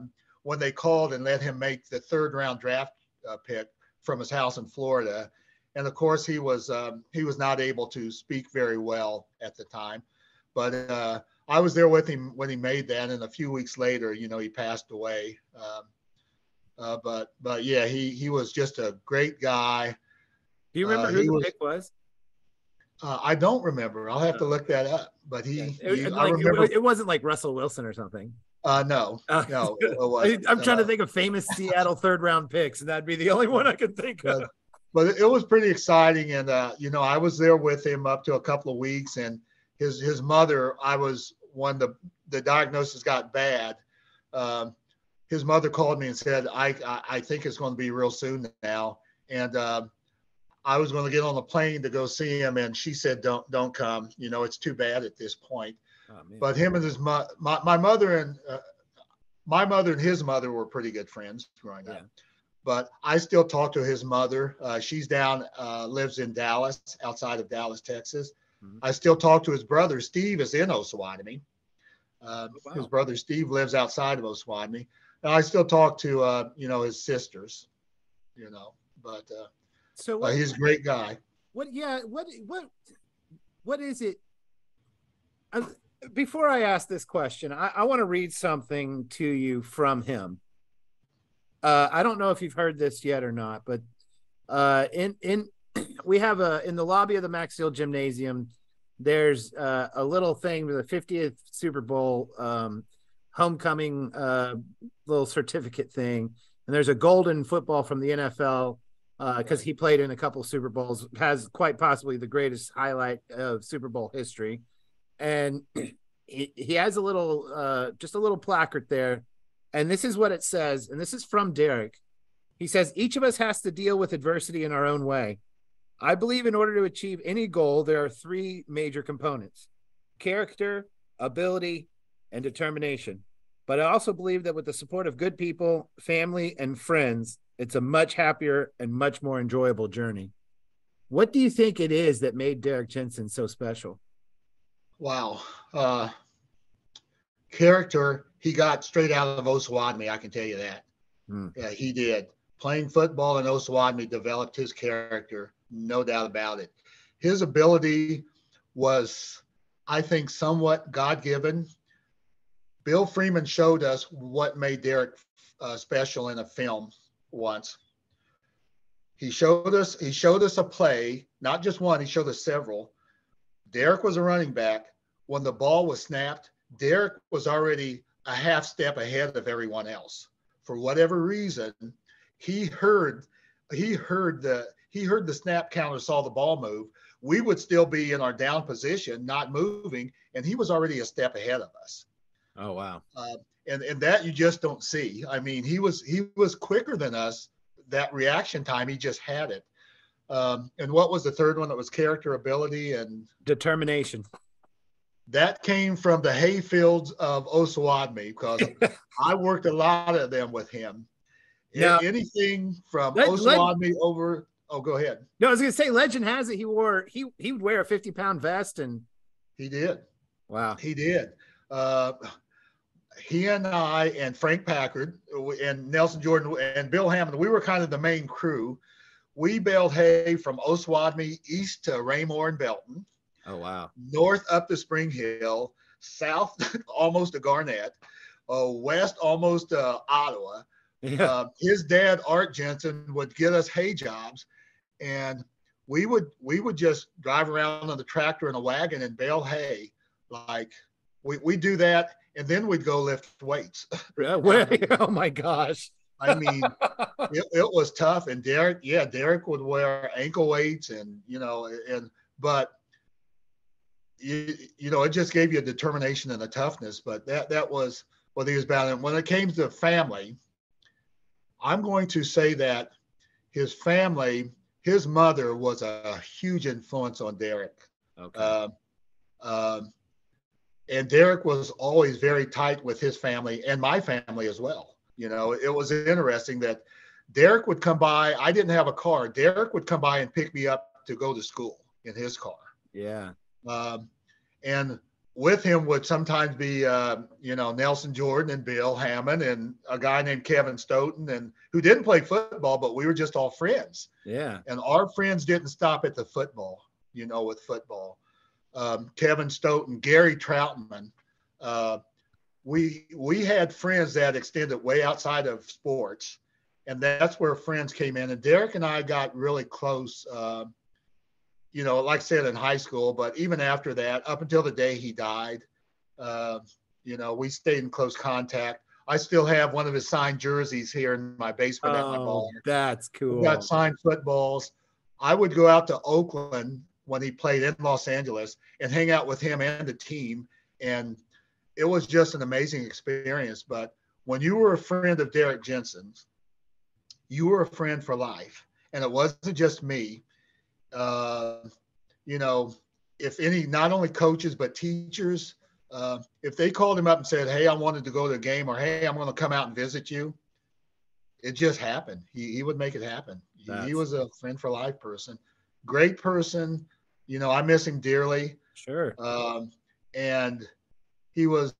when they called and let him make the third round draft pick from his house in Florida. And of course, he was not able to speak very well at the time, but I was there with him when he made that. And a few weeks later, he passed away. But yeah, he was just a great guy. Do you remember who the pick was? I don't remember. I'll have to look that up. But I remember it wasn't like Russell Wilson or something. No. I'm trying to think of famous Seattle third round picks, and that'd be the only one I could think of. But it was pretty exciting, and I was there with him up to a couple of weeks, and his mother. I was when the diagnosis got bad. His mother called me and said, I think it's going to be real soon now. And I was going to get on the plane to go see him. And she said, don't come, it's too bad at this point. Oh man. But him and his my mother and my mother and his mother were pretty good friends growing up. But I still talk to his mother. She's down, lives in Dallas, outside of Dallas, Texas. Mm-hmm. I still talk to his brother. Steve is in Osawatomie. Oh, wow. His brother Steve lives outside of Osawatomie. And I still talk to, his sisters, but So he's a great guy. what is it? Before I ask this question, I want to read something to you from him. I don't know if you've heard this yet or not, but we have in the lobby of the Max Steel Gymnasium, there's a little thing with the 50th Super Bowl homecoming little certificate thing, and there's a golden football from the NFL because he played in a couple of Super Bowls, has quite possibly the greatest highlight of Super Bowl history, and he has a little just a little placard there, and this is what it says, and this is from Derek. He says, each of us has to deal with adversity in our own way. I believe in order to achieve any goal, there are three major components: character, ability, and determination. But I also believe that with the support of good people, family, and friends, it's a much happier and much more enjoyable journey. What do you think it is that made Derek Jensen so special? Wow. Character, he got straight out of Osawatomie, I can tell you that. Yeah, he did. Playing football in Osawatomie developed his character, no doubt about it. His ability was, I think, somewhat God-given. Bill Freeman showed us what made Derek special in a film once. He showed us a play, not just one, he showed us several. Derek was a running back. When the ball was snapped, Derek was already a half step ahead of everyone else. For whatever reason, he heard the snap counter, saw the ball move. We would still be in our down position, not moving, and he was already a step ahead of us. Oh, wow. And that you just don't see. I mean, he was quicker than us. That reaction time, he just had it. And what was the third one? That was character, ability, and determination. That came from the hayfields of Osawatomie, because I worked a lot of them with him. Now, anything from Osawatomie over. Oh, go ahead. No, I was going to say, legend has it he would wear a 50-pound vest, and he did. Wow, he did. He and I and Frank Packard and Nelson Jordan and Bill Hammond, we were kind of the main crew. We baled hay from Osawatomie east to Raymore and Belton. Oh, wow. North up to Spring Hill, south almost to Garnett, west almost to Ottawa. Yeah. His dad, Art Jensen, would get us hay jobs, and we would just drive around on the tractor in a wagon and bale hay. Like we do that, and then we'd go lift weights. Oh my gosh. I mean, it was tough. And Derek would wear ankle weights, and but it just gave you a determination and a toughness. But that was what he was about. And when it came to family, I'm going to say that his family, his mother was a huge influence on Derek. Okay. And Derek was always very tight with his family and my family as well. It was interesting that Derek would come by. I didn't have a car. Derek would come by and pick me up to go to school in his car. Yeah. And with him would sometimes be, Nelson Jordan and Bill Hammond and a guy named Kevin Stoughton, and who didn't play football, but we were just all friends. Yeah. And our friends didn't stop at the football, with football. Kevin Stoughton, Gary Troutman. We had friends that extended way outside of sports, and that's where friends came in. And Derek and I got really close, like I said, in high school, but even after that, up until the day he died, we stayed in close contact. I still have one of his signed jerseys here in my basement at my bar. That's cool. We got signed footballs. I would go out to Oakland when he played in Los Angeles and hang out with him and the team. And it was just an amazing experience. But when you were a friend of Derek Jensen's, you were a friend for life. And it wasn't just me. If any, not only coaches, but teachers, If they called him up and said, "Hey, I wanted to go to a game," or "Hey, I'm going to come out and visit you," it just happened. He would make it happen. He was a friend for life person, great person. I miss him dearly. Sure. And he was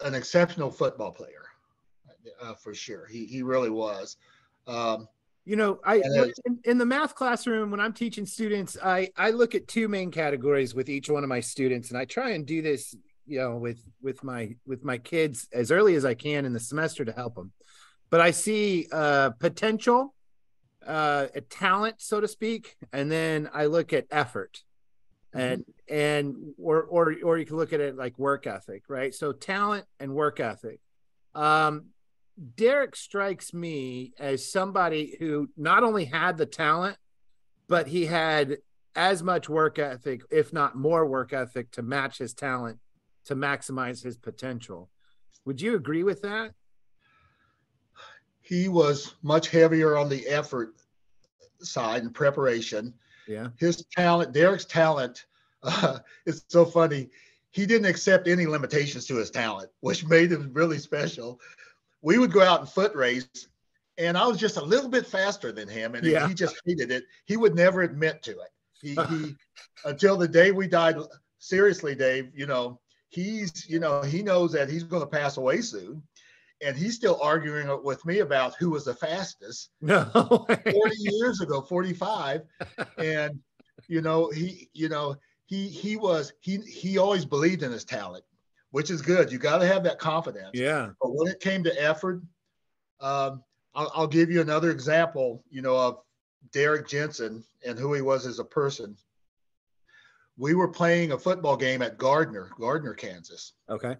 an exceptional football player, for sure. He really was. In the math classroom, when I'm teaching students, I look at two main categories with each one of my students, and I try and do this, with my kids as early as I can in the semester to help them. But I see potential, a talent, so to speak, and then I look at effort, or you can look at it like work ethic, right? So talent and work ethic. Derek strikes me as somebody who not only had the talent, but he had as much work ethic, if not more work ethic, to match his talent, to maximize his potential. Would you agree with that? He was much heavier on the effort side and preparation. Yeah. His talent, Derek's talent, it's so funny. He didn't accept any limitations to his talent, which made him really special. We would go out and foot race, and I was just a little bit faster than him, and he just hated it. He would never admit to it. He until the day we died. Seriously, Dave, he knows that he's going to pass away soon, and he's still arguing with me about who was the fastest. No, 40 years ago, 45, and he always believed in his talent, which is good. You got to have that confidence. Yeah. But when it came to effort, I'll give you another example, of Derek Jensen and who he was as a person. We were playing a football game at Gardner, Kansas. Okay.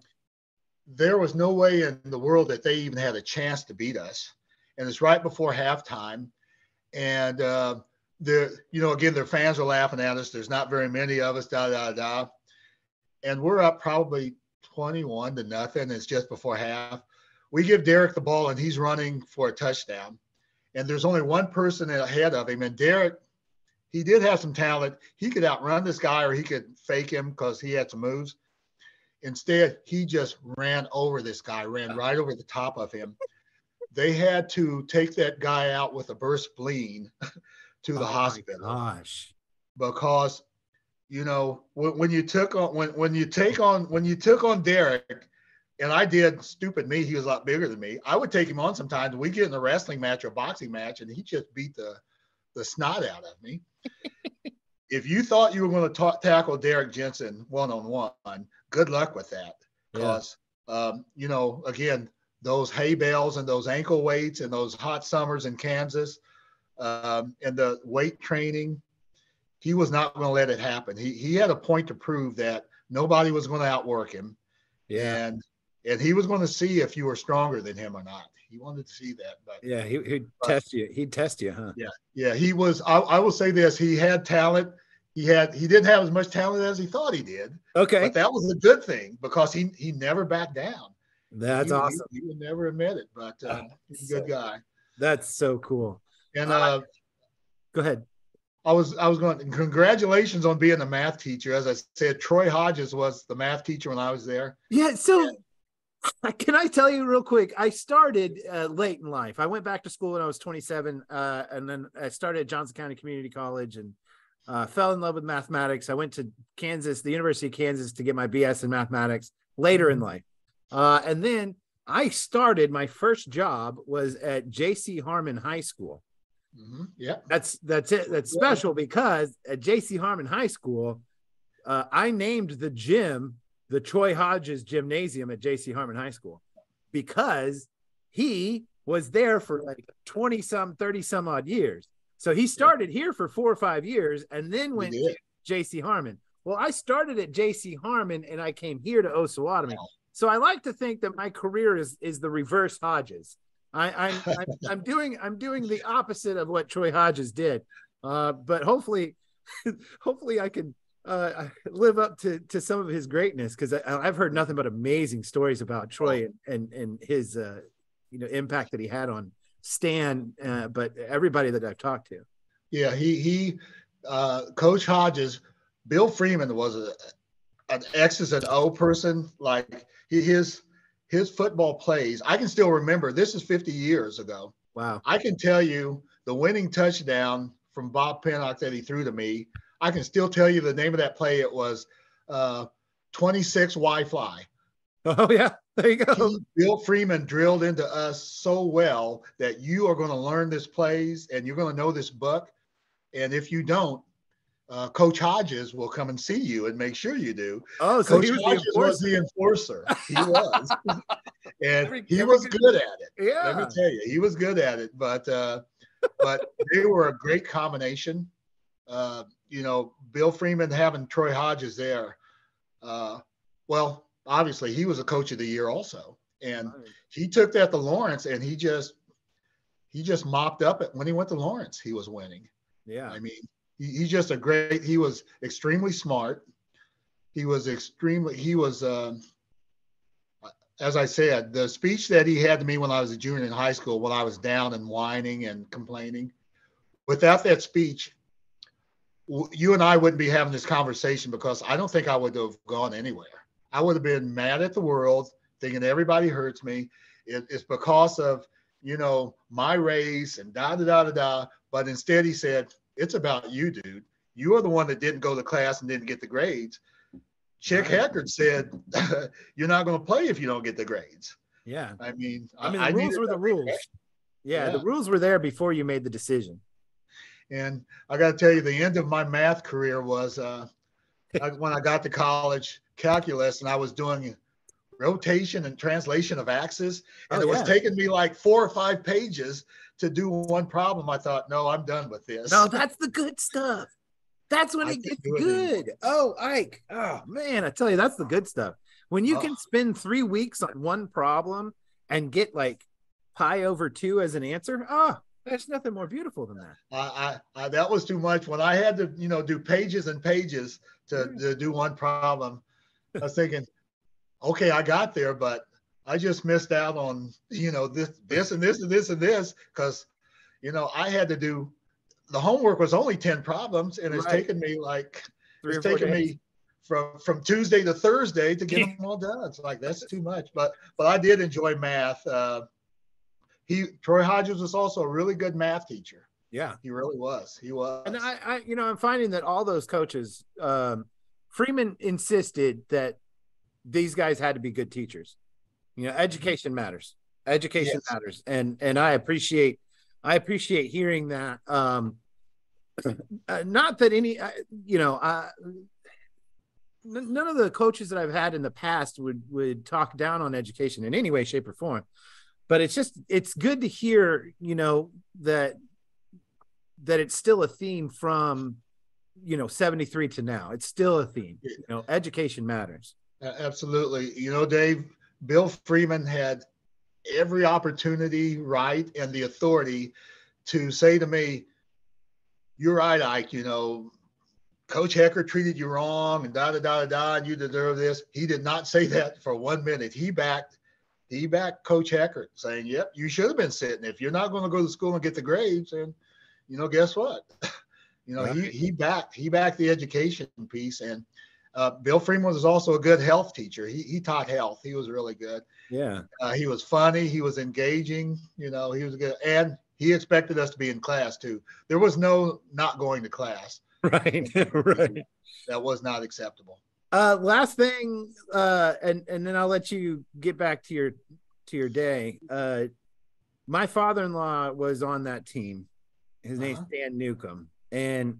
There was no way in the world that they even had a chance to beat us. And it's right before halftime. And, again, their fans are laughing at us. There's not very many of us, And we're up probably 21-0. It's just before half. We give Derek the ball, and he's running for a touchdown. And there's only one person ahead of him. And Derek, he did have some talent. He could outrun this guy, or he could fake him because he had some moves. Instead, he just ran over this guy, ran right over the top of him. They had to take that guy out with a burst spleen to the hospital. Gosh. Because when you took on Derek, and I did, stupid me, he was a lot bigger than me. I would take him on sometimes. We get in a wrestling match or a boxing match, and he just beat the snot out of me. If you thought you were going to tackle Derek Jensen one-on-one, good luck with that. Because, again, those hay bales and those ankle weights and those hot summers in Kansas, and the weight training, he was not going to let it happen. He had a point to prove that nobody was going to outwork him. Yeah. And he was going to see if you were stronger than him or not. He wanted to see that. But yeah, he'd test you. He'd test you, huh? Yeah. Yeah. He was, I will say this, he had talent. He didn't have as much talent as he thought he did. Okay. But that was a good thing because he never backed down. That's awesome. He would never admit it, but he's a good guy. That's so cool. And go ahead. I was going, congratulations on being a math teacher. As I said, Troy Hodges was the math teacher when I was there. Yeah. So can I tell you real quick? I started late in life. I went back to school when I was 27, and then I started at Johnson County Community College and fell in love with mathematics. I went to Kansas, the University of Kansas, to get my BS in mathematics later in life. And then I started, my first job was at J.C. Harmon High School. Mm-hmm. Yeah, that's it. That's special because at J.C. Harmon High School, I named the gym the Troy Hodges Gymnasium at J.C. Harmon High School because he was there for like 30 some odd years. So he started here for 4 or 5 years and then went to J.C. Harmon. Well, I started at J.C. Harmon and I came here to Osawatomie. So I like to think that my career is the reverse Hodges. I'm doing the opposite of what Troy Hodges did, but hopefully I can live up to some of his greatness because I've heard nothing but amazing stories about Troy and his impact that he had on Stan, but everybody that I've talked to. Yeah, he Coach Hodges, Bill Freeman was an X's and O person. Like his football plays, I can still remember. This is 50 years ago. Wow. I can tell you the winning touchdown from Bob Pinnock that he threw to me. I can still tell you the name of that play. It was 26 Y fly. Oh yeah, there you go. Bill Freeman drilled into us so well that you are going to learn this plays and you're going to know this book. And if you don't, Coach Hodges will come and see you and make sure you do. Oh, so Coach he was Hodges was the enforcer. He was. And he was good at it. Yeah. Let me tell you, he was good at it. But they were a great combination. Bill Freeman having Troy Hodges there. Well, obviously he was a coach of the year also. And he took that to Lawrence and he just mopped up it. When he went to Lawrence, he was winning. Yeah. I mean, he was extremely smart. As I said, the speech that he had to me when I was a junior in high school, when I was down and whining and complaining, without that speech, you and I wouldn't be having this conversation because I don't think I would have gone anywhere. I would have been mad at the world, thinking everybody hurts me. It's because of, my race and da-da-da-da-da. But instead he said, it's about you, dude. You are the one that didn't go to class and didn't get the grades. Chick Heckard said, you're not going to play if you don't get the grades. Yeah. I mean, the rules were the rules. Yeah, the rules were there before you made the decision. And I got to tell you, the end of my math career was when I got to college, calculus, and I was doing rotation and translation of axes. And it was taking me like 4 or 5 pages to do one problem. I thought, no, I'm done with this. No, that's the good stuff. That's when it gets good. Oh, Ike. Oh, man, I tell you, that's the good stuff. When you can spend 3 weeks on one problem and get like pi over 2 as an answer, there's nothing more beautiful than that. That was too much. When I had to, do pages and pages to do one problem, I was thinking, okay, I got there, but I just missed out on, this and this and this and this because, I had to do. The homework was only 10 problems, and it's taken me from Tuesday to Thursday to get them all done. It's like, that's too much. But I did enjoy math. Troy Hodges was also a really good math teacher. Yeah, he really was. He was. And I'm finding that all those coaches, Freeman insisted that these guys had to be good teachers. Education matters. Education matters. And I appreciate hearing that. Not that any, none of the coaches that I've had in the past would talk down on education in any way, shape, or form. But it's good to hear, that it's still a theme from, 73 to now. It's still a theme. Education matters. Absolutely. Dave, Bill Freeman had every opportunity, right, and the authority to say to me, you're right, Ike, Coach Hecker treated you wrong and da-da-da-da-da, and you deserve this. He did not say that for 1 minute. He backed Coach Hecker, saying, yep, you should have been sitting. If you're not going to go to school and get the grades, and, guess what? He backed the education piece. And Bill Freeman was also a good health teacher. He taught health. He was really good. Yeah. He was funny. He was engaging. He was good. And he expected us to be in class too. There was no not going to class. Right. Right. That was not acceptable. Last thing, and then I'll let you get back to your day. My father-in-law was on that team. His name's Dan Newcomb, and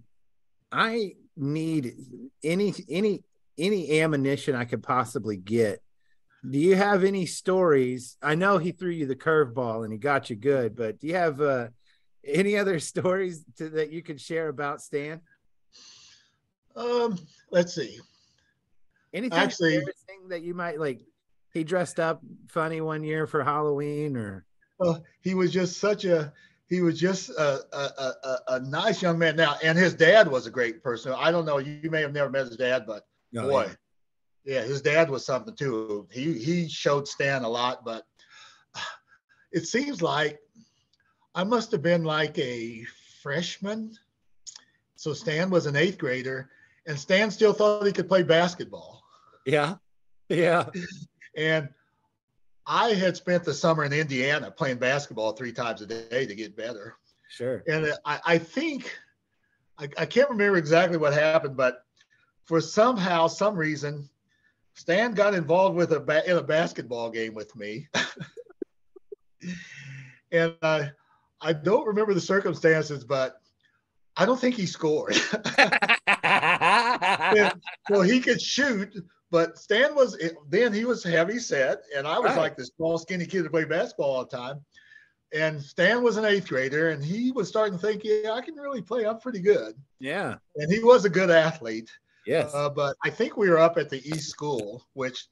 I need any ammunition I could possibly get. Do you have any stories? I know he threw you the curveball and he got you good, but do you have any other stories that you could share about Stan? Let's see. Anything embarrassing that you might like? He dressed up funny one year for Halloween, or he was just a nice young man. Now, and his dad was a great person. I don't know. You may have never met his dad, but boy. Yeah, his dad was something too. He showed Stan a lot, but it seems like I must have been like a freshman. So Stan was an 8th grader, and Stan still thought he could play basketball. Yeah. Yeah. And I had spent the summer in Indiana playing basketball 3 times a day to get better. Sure. And I think, I can't remember exactly what happened, but for some reason, Stan got involved with in a basketball game with me. And I don't remember the circumstances, but I don't think he scored. Well, he could shoot, but Stan he was heavy set, and I was like this small, skinny kid that played basketball all the time. And Stan was an 8th grader, and he was starting to think, yeah, I can really play. I'm pretty good. Yeah. And he was a good athlete. Yes. But I think we were up at the East School, which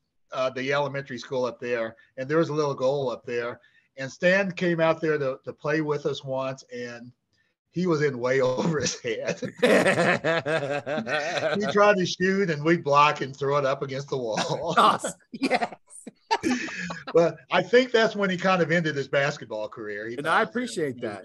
the elementary school up there, and there was a little goal up there. And Stan came out there to play with us once, and he was in way over his head. He tried to shoot, and we'd block and throw it up against the wall. Awesome. Yes. But I think that's when he kind of ended his basketball career. And I appreciate that.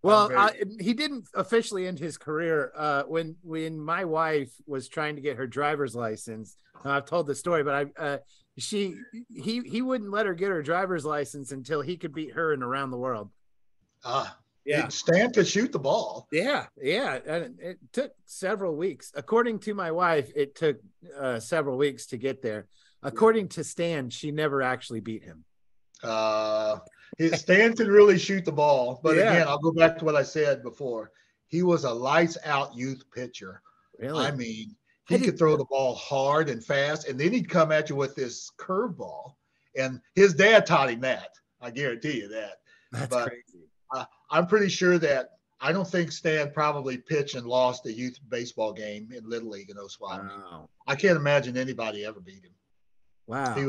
Well, he didn't officially end his career when my wife was trying to get her driver's license. I've told the story, but he wouldn't let her get her driver's license until he could beat her in around the world. Yeah. Stan could shoot the ball. Yeah. And it took several weeks. According to my wife, it took several weeks to get there. According to Stan, she never actually beat him. Stan could really shoot the ball. But again, I'll go back to what I said before. He was a lights out youth pitcher. Really? I mean, he could throw the ball hard and fast, and then he'd come at you with this curveball. And his dad taught him that. I guarantee you that. That's crazy. I'm pretty sure that I don't think Stan probably pitched and lost a youth baseball game in Little League in Osawatomie. Wow. I can't imagine anybody ever beat him. Wow. He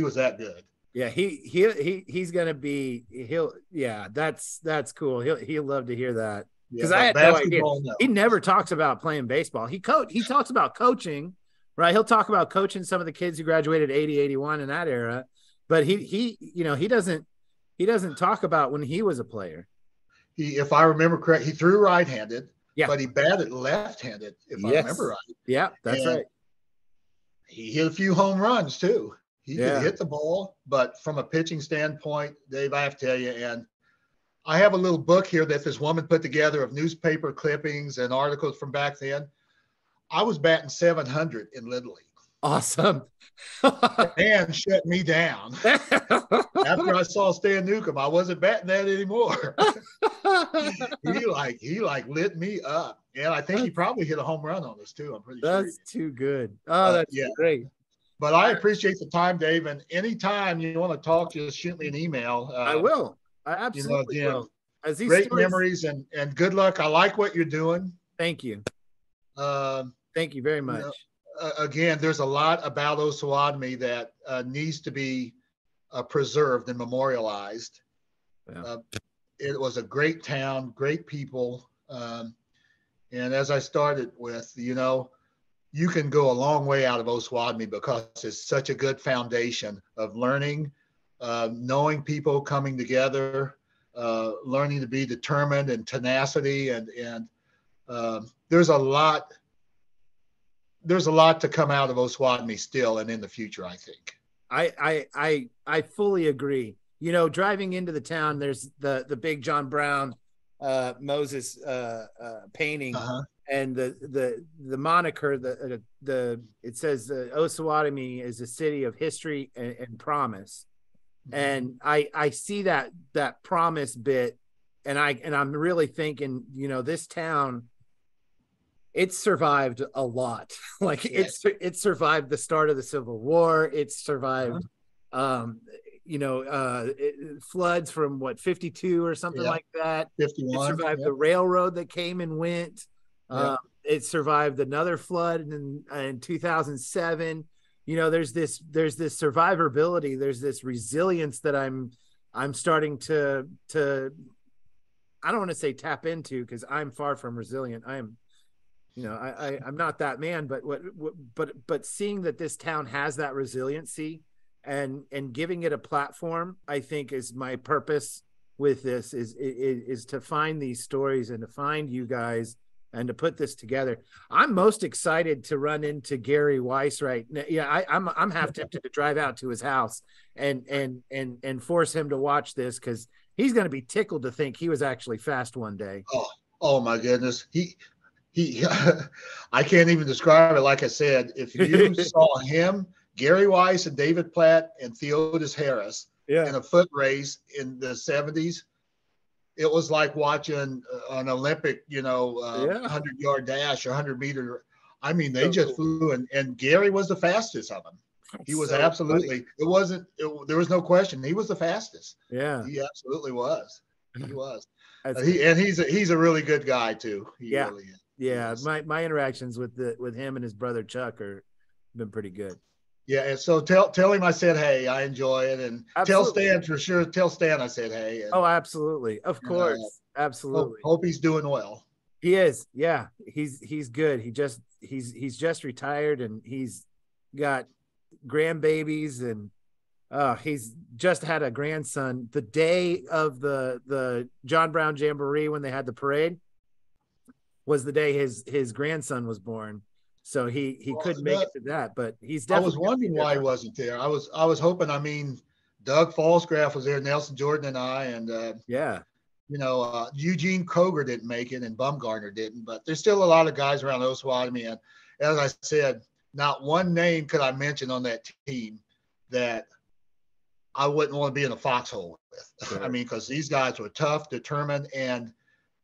was that good. Yeah, he's gonna be that's cool. He'll love to hear that. Because I had no idea. No. He never talks about playing baseball. He talks about coaching, right? He'll talk about coaching some of the kids who graduated 80, 81 in that era, but he doesn't talk about when he was a player. If I remember correct, he threw right-handed, but he batted left-handed, if I remember right. Yeah, that's right. He hit a few home runs too. He could hit the ball, but from a pitching standpoint, Dave, I have to tell you, and I have a little book here that this woman put together of newspaper clippings and articles from back then. I was batting 700 in Little League. Awesome. And shut me down. After I saw Stan Newcomb, I wasn't batting that anymore. he lit me up. And I think he probably hit a home run on us too. I'm pretty sure. That's too good. Oh, that's great. But I appreciate the time, Dave. And anytime you want to talk, just shoot me an email. I will. I absolutely will. Great memories and good luck. I like what you're doing. Thank you. Thank you very much. Again, there's a lot about Osawatomie that needs to be preserved and memorialized. Yeah. It was a great town, great people. And as I started with, you can go a long way out of Osawatomie because it's such a good foundation of learning, knowing people coming together, learning to be determined and tenacity. And there's a lot to come out of Osawatomie still and in the future, I think. I fully agree. Driving into the town, there's the big John Brown Moses painting, and the moniker, it says Osawatomie is a city of history and promise. And I see that promise bit, and I'm really thinking, this town, it survived a lot. It survived the start of the Civil War. It survived, floods from 52 or something like that. 51. It survived the railroad that came and went. It survived another flood in 2007. There's this survivability. There's this resilience that I'm starting to I don't want to say tap into, because I'm far from resilient. I'm not that man, but seeing that this town has that resiliency and giving it a platform, I think is my purpose with this is to find these stories and to find you guys and to put this together. I'm most excited to run into Gary Weiss right now. Yeah, I'm half tempted to drive out to his house and force him to watch this, because he's going to be tickled to think he was actually fast one day. Oh my goodness. He I can't even describe it. Like I said, if you saw him, Gary Weiss and David Platt and Theodis Harris in a foot race in the 70s, it was like watching an Olympic, 100-yard dash or 100-meter. I mean, they just flew, and Gary was the fastest of them. He was absolutely. There was no question. He was the fastest. Yeah, he absolutely was. He was. He's a really good guy too. He really is. Yeah, my interactions with him and his brother Chuck been pretty good. Yeah, and so tell him I said hey, I enjoy it, and tell Stan for sure. Tell Stan I said hey. And, absolutely, of course, absolutely. Hope he's doing well. He is. Yeah, he's good. He's just retired, and he's got grandbabies, and he's just had a grandson. The day of the John Brown Jamboree, when they had the parade, was the day his grandson was born. So he couldn't make it to that, but he's definitely. I was wondering why he wasn't there. I was hoping. I mean, Doug Falsgraf was there, Nelson Jordan and I, and Eugene Koger didn't make it, and Bumgarner didn't. But there's still a lot of guys around Osawatomie, and as I said, not one name could I mention on that team that I wouldn't want to be in a foxhole with. Sure. I mean, because these guys were tough, determined, and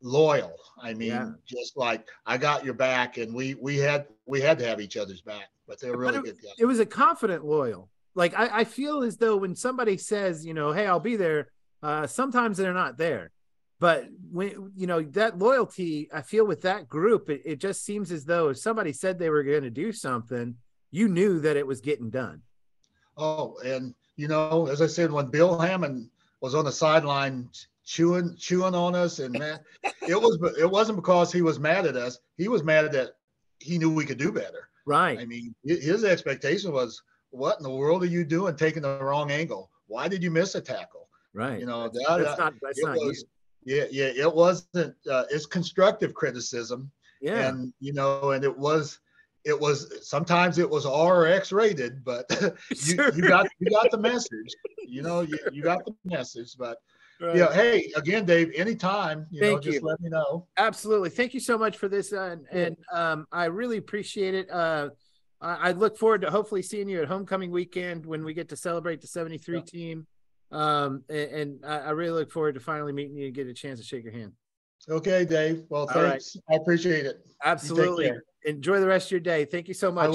loyal. I mean, just like I got your back, and we had to have each other's back. But they're really good guys. It was a confident loyal. Like I feel as though when somebody says, hey, I'll be there, sometimes they're not there. But when that loyalty, I feel with that group, it just seems as though if somebody said they were going to do something, you knew that it was getting done. Oh, and as I said, when Bill Hammond was on the sideline chewing on us, and man, it wasn't because he was mad at us. He was mad that he knew we could do better. Right. I mean, his expectation was, what in the world are you doing taking the wrong angle? Why did you miss a tackle? Right. That's not you. Yeah. It wasn't. It's constructive criticism. Yeah. And and it was sometimes it was R or X rated, but you got the message. You got the message. But right. Hey, again, Dave, anytime, just let me know. Absolutely. Thank you so much for this. And I really appreciate it. I look forward to hopefully seeing you at homecoming weekend when we get to celebrate the 73 team. And I really look forward to finally meeting you and get a chance to shake your hand. Okay, Dave. Well, thanks. Right. I appreciate it. Absolutely. Enjoy the rest of your day. Thank you so much.